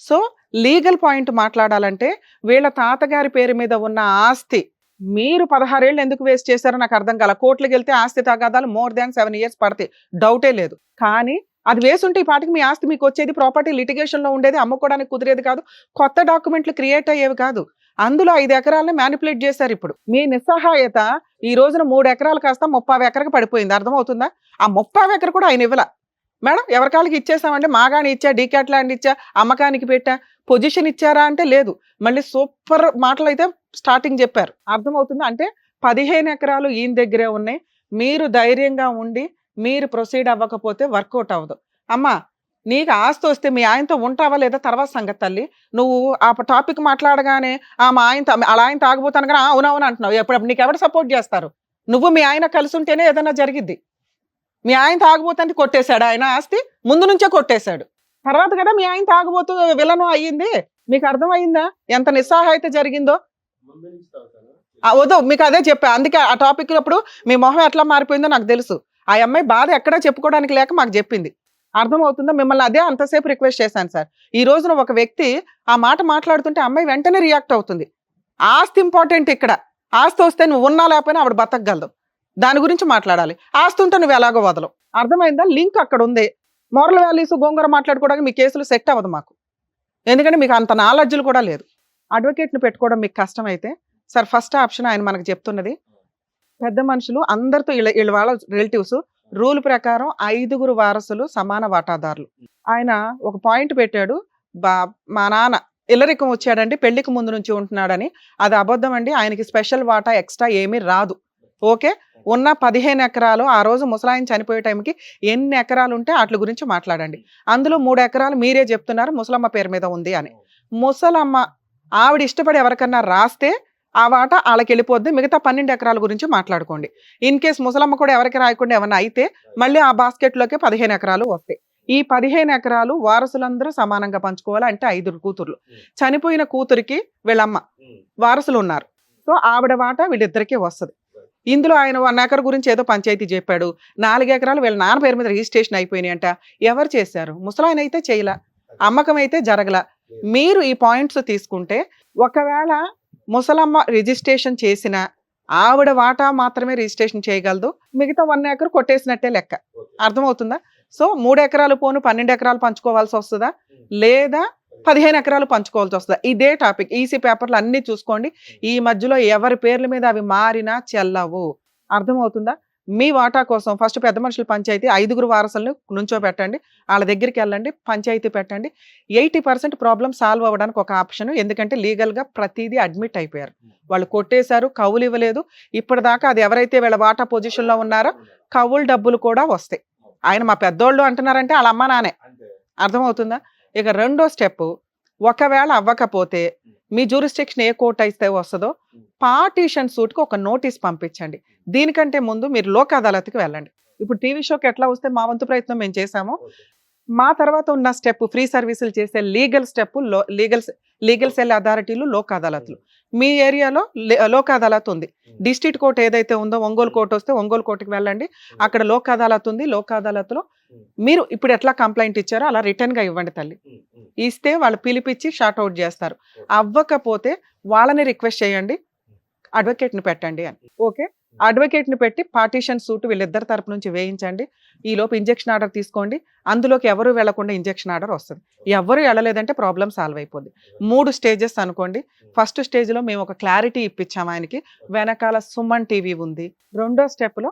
సో లీగల్ పాయింట్ మాట్లాడాలంటే వీళ్ళ తాతగారి పేరు మీద ఉన్న ఆస్తి మీరు 16 ఏళ్ళు ఎందుకు వేస్ట్ చేశారో నాకు అర్థం కాల. కోర్టులకు వెళ్తే ఆస్తి తగాదాలు మోర్ దాన్ 7 years పడతాయి, డౌటే లేదు. కానీ అది వేసుంటే ఈ పాటికి మీ ఆస్తి మీకు వచ్చేది, ప్రాపర్టీ లిటిగేషన్ లో ఉండేది, అమ్ముకోవడానికి కుదిరేది కాదు, కొత్త డాక్యుమెంట్లు క్రియేట్ అయ్యేవి కాదు. అందులో 5 ఎకరాలని మ్యానిపులేట్ చేశారు. ఇప్పుడు మీ నిస్సహాయత ఈ రోజున 3 ఎకరాలు కాస్త 30 ఎకరకు పడిపోయింది. అర్థమవుతుందా? ఆ 30 ఎకర కూడా ఆయన ఇవ్వలా. మేడం ఎవరి కాళ్ళకి ఇచ్చేసామంటే, మాగాని ఇచ్చా, డీకాట్ ల్యాండ్ ఇచ్చా, అమ్మకానికి పెట్టా, పొజిషన్ ఇచ్చారా అంటే లేదు. మళ్ళీ సూపర్ మాటలు అయితే స్టార్టింగ్ చెప్పారు. అర్థమవుతుందా? అంటే 15 ఎకరాలు ఈయన దగ్గరే ఉన్నాయి. మీరు ధైర్యంగా ఉండి మీరు ప్రొసీడ్ అవ్వకపోతే వర్కౌట్ అవ్వదు. అమ్మా నీకు ఆస్తి వస్తే మీ ఆయనతో ఉంటావా లేదా తర్వాత సంగతి తల్లి. నువ్వు ఆ టాపిక్ మాట్లాడగానే మా ఆయనతో అలా ఆయన తాగబోతాను కానీ అవునవును అంటున్నావు. ఎప్పుడు నీకు ఎవరు సపోర్ట్ చేస్తారు? నువ్వు మీ ఆయన కలిసి ఉంటేనే ఏదైనా జరిగిద్ది. మీ ఆయన తాగబోతానికి కొట్టేశాడు ఆయన ఆస్తి, ముందు నుంచే కొట్టేశాడు. తర్వాత కదా మీ ఆయన తాగబోతూ విలను అయ్యింది. మీకు అర్థమైందా ఎంత నిస్సహాయత జరిగిందో? వద్దు, మీకు అదే చెప్పా. అందుకే ఆ టాపిక్ అప్పుడు మీ మొహం ఎట్లా మారిపోయిందో నాకు తెలుసు. ఆ అమ్మాయి బాధ ఎక్కడా చెప్పుకోవడానికి లేక మాకు చెప్పింది. అర్థమవుతుందా? మిమ్మల్ని అదే అంతసేపు రిక్వెస్ట్ చేశాను సార్. ఈ రోజున ఒక వ్యక్తి ఆ మాట మాట్లాడుతుంటే అమ్మాయి వెంటనే రియాక్ట్ అవుతుంది. ఆస్తి ఇంపార్టెంట్ ఇక్కడ. ఆస్తి వస్తే నువ్వు ఉన్నా లేకపోయినా ఆవిడ బతకగలదు. దాని గురించి మాట్లాడాలి. ఆస్తి ఉంటే నువ్వు ఎలాగో వదలవు. అర్థమైందా? లింక్ అక్కడ ఉంది. మోరల్ వాల్యూస్ గోంగూర మాట్లాడుకోవడానికి మీ కేసులు సెట్ అవ్వదు మాకు. ఎందుకంటే మీకు అంత నాలెడ్జ్లు కూడా లేదు. అడ్వకేట్ని పెట్టుకోవడం మీకు కష్టమైతే సార్, ఫస్ట్ ఆప్షన్ ఆయన మనకు చెప్తున్నది, పెద్ద మనుషులు అందరితో వీళ్ళ వాళ్ళ రిలేటివ్స్ రూల్ ప్రకారం 5 వారసులు సమాన వాటాదారులు. ఆయన ఒక పాయింట్ పెట్టాడు, మా నాన్న ఇల్లరికం వచ్చాడండి, పెళ్లికి ముందు నుంచి ఉంటున్నాడని. అది అబద్ధం అండి. ఆయనకి స్పెషల్ వాటా ఎక్స్ట్రా ఏమీ రాదు. ఓకే, ఉన్న 15 ఎకరాలు ఆ రోజు ముసలాయన చనిపోయే టైంకి ఎన్ని ఎకరాలు ఉంటే వాటి గురించి మాట్లాడండి. అందులో 3 ఎకరాలు మీరే చెప్తున్నారు ముసలమ్మ పేరు మీద ఉంది అని. ముసలమ్మ ఆవిడ ఇష్టపడి ఎవరికన్నా రాస్తే ఆ వాటా వాళ్ళకి వెళ్ళిపోద్ది. మిగతా 12 ఎకరాల గురించి మాట్లాడుకోండి. ఇన్ కేస్ ముసలమ్మ కూడా ఎవరికి రాయకుండా ఏమన్నా అయితే మళ్ళీ ఆ బాస్కెట్లోకి 15 ఎకరాలు వస్తాయి. ఈ 15 ఎకరాలు వారసులందరూ సమానంగా పంచుకోవాలి. అంటే 5 కూతుర్లు. చనిపోయిన కూతురికి వీళ్ళమ్మ వారసులు ఉన్నారు. సో ఆవిడ వాటా వీళ్ళిద్దరికీ వస్తుంది. ఇందులో ఆయన 1 ఎకర్ గురించి ఏదో పంచాయతీ చెప్పాడు. 4 ఎకరాలు వీళ్ళ నాన్న పేరు మీద రిజిస్ట్రేషన్ అయిపోయినాయి అంట. ఎవరు చేశారు? ముసలాయన అయితే చేయలా, అమ్మకం అయితే జరగల. మీరు ఈ పాయింట్స్ తీసుకుంటే ఒకవేళ ముసలమ్మ రిజిస్ట్రేషన్ చేసిన ఆవిడ వాటా మాత్రమే రిజిస్ట్రేషన్ చేయగలదు. మిగతా 1 ఎకర్ కొట్టేసినట్టే లెక్క. అర్థమవుతుందా? సో 3 ఎకరాలు పోను 12 ఎకరాలు పంచుకోవాల్సి వస్తుందా, లేదా 15 ఎకరాలు పంచుకోవాల్సి వస్తుందా? ఇదే టాపిక్. ఈసీ పేపర్లు అన్ని చూసుకోండి. ఈ మధ్యలో ఎవరి పేర్ల మీద అవి మారినా చెల్లవు. అర్థమవుతుందా? మీ వాటా కోసం ఫస్ట్ పెద్ద మనుషుల పంచాయతీ 5 వారసులను నుంచోబెట్టండి. వాళ్ళ దగ్గరికి వెళ్ళండి, పంచాయతీ పెట్టండి. 80% ప్రాబ్లం సాల్వ్ అవ్వడానికి ఒక ఆప్షన్. ఎందుకంటే లీగల్గా ప్రతిదీ అడ్మిట్ అయిపోయారు. వాళ్ళు కొట్టేశారు, కవులు ఇవ్వలేదు. ఇప్పటిదాకా అది ఎవరైతే వీళ్ళ వాటా పొజిషన్లో ఉన్నారో కవులు డబ్బులు కూడా వస్తాయి. ఆయన మా పెద్దోళ్ళు అంటున్నారంటే వాళ్ళ అమ్మ నానే. అర్థమవుతుందా? ఇక రెండో స్టెప్, ఒకవేళ అవ్వకపోతే మీ జ్యూరిస్డిక్షన్ ఏ కోర్టు అయితే వస్తుందో పార్టీషన్ సూట్కి ఒక నోటీస్ పంపించండి. దీనికంటే ముందు మీరు లోక్ అదాలత్కి వెళ్ళండి. ఇప్పుడు టీవీ షోకి ఎట్లా వస్తే మా వంతు ప్రయత్నం మేము చేశామో, మా తర్వాత ఉన్న స్టెప్ ఫ్రీ సర్వీసులు చేసే లీగల్ స్టెప్ లీగల్ సెల్ అథారిటీలు, లోక్ అదాలత్లు. మీ ఏరియాలో లోక్ అదాలత్ ఉంది. డిస్ట్రిక్ట్ కోర్టు ఏదైతే ఉందో ఒంగోలు కోర్టు వస్తే ఒంగోలు కోర్టుకి వెళ్ళండి. అక్కడ లోక్ అదాలత్ ఉంది. లోక్ అదాలత్లో మీరు ఇప్పుడు ఎట్లా కంప్లైంట్ ఇచ్చారో అలా రిటర్న్గా ఇవ్వండి తల్లి. ఇస్తే వాళ్ళు పిలిపించి షార్ట్ అవుట్ చేస్తారు. అవ్వకపోతే వాళ్ళని రిక్వెస్ట్ చేయండి, అడ్వకేట్ని పెట్టండి అని. ఓకే, అడ్వకేట్ని పెట్టి పార్టీషన్ సూట్ వీళ్ళిద్దరి తరపు నుంచి వేయించండి. ఈలోపు ఇంజెక్షన్ ఆర్డర్ తీసుకోండి. అందులోకి ఎవరు వెళ్లకుండా ఇంజెక్షన్ ఆర్డర్ వస్తుంది. ఎవరు వెళ్ళలేదంటే ప్రాబ్లం సాల్వ్ అయిపోద్ది. 3 స్టేజెస్ అనుకోండి. ఫస్ట్ స్టేజ్లో మేము ఒక క్లారిటీ ఇప్పించాము ఆయనకి. వెనకాల సుమన్ టీవీ ఉంది. రెండో స్టెప్లో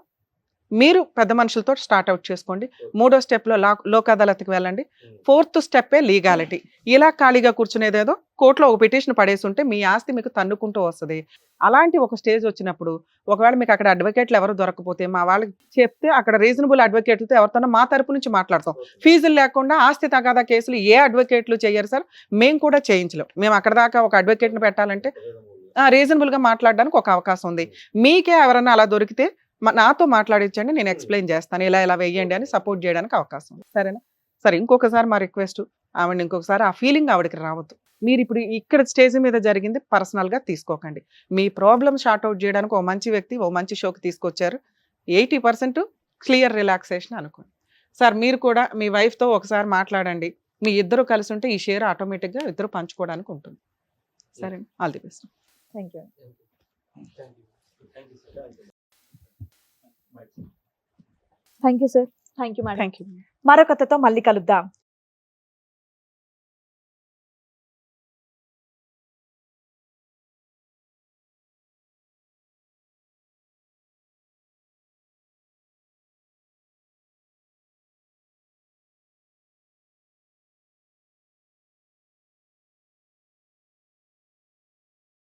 మీరు పెద్ద మనుషులతో స్టార్ట్ అవుట్ చేసుకోండి. మూడో స్టెప్లో లోక్ అదాలత్కి వెళ్ళండి. 4th స్టెప్పే legality. ఇలా ఖాళీగా కూర్చునేదేదో కోర్టులో ఒక పిటిషన్ పడేసి ఉంటే మీ ఆస్తి మీకు తన్నుకుంటూ వస్తుంది. అలాంటి ఒక స్టేజ్ వచ్చినప్పుడు ఒకవేళ మీకు అక్కడ అడ్వకేట్లు ఎవరు దొరకపోతే మా వాళ్ళకి చెప్తే అక్కడ రీజనబుల్ అడ్వకేట్లతో ఎవరితోనో మా తరపు నుంచి మాట్లాడతాం. ఫీజులు లేకుండా ఆస్తి తగాదా కేసులు ఏ అడ్వకేట్లు చేయరు సార్, మేము కూడా చేయించలేం. మేము అక్కడ దాకా ఒక అడ్వకేట్ని పెట్టాలంటే రీజనబుల్గా మాట్లాడడానికి ఒక అవకాశం ఉంది. మీకే ఎవరన్నా అలా దొరికితే నాతో మాట్లాడించండి, నేను ఎక్స్ప్లెయిన్ చేస్తాను, ఇలా వేయండి అని సపోర్ట్ చేయడానికి అవకాశం ఉంది. సరేనా? సరే, ఇంకొకసారి మా రిక్వెస్ట్, ఆవిడ ఇంకొకసారి ఆ ఫీలింగ్ ఆవిడకి రావద్దు. మీరు ఇప్పుడు ఇక్కడ స్టేజ్ మీద జరిగింది పర్సనల్గా తీసుకోకండి. మీ ప్రాబ్లం షార్ట్ అవుట్ చేయడానికి ఓ మంచి వ్యక్తి ఓ మంచి షోకి తీసుకొచ్చారు. 80% క్లియర్ రిలాక్సేషన్ అనుకోండి. సార్ మీరు కూడా మీ వైఫ్తో ఒకసారి మాట్లాడండి. మీ ఇద్దరు కలిసి ఉంటే ఈ షేర్ ఆటోమేటిక్గా ఇద్దరు పంచుకోవడానికి ఉంటుంది. సరే, all the best. Thank you. Thank you sir. Thank you madam. Thank you. మరొకతో మళ్ళీ కలుద్దాం.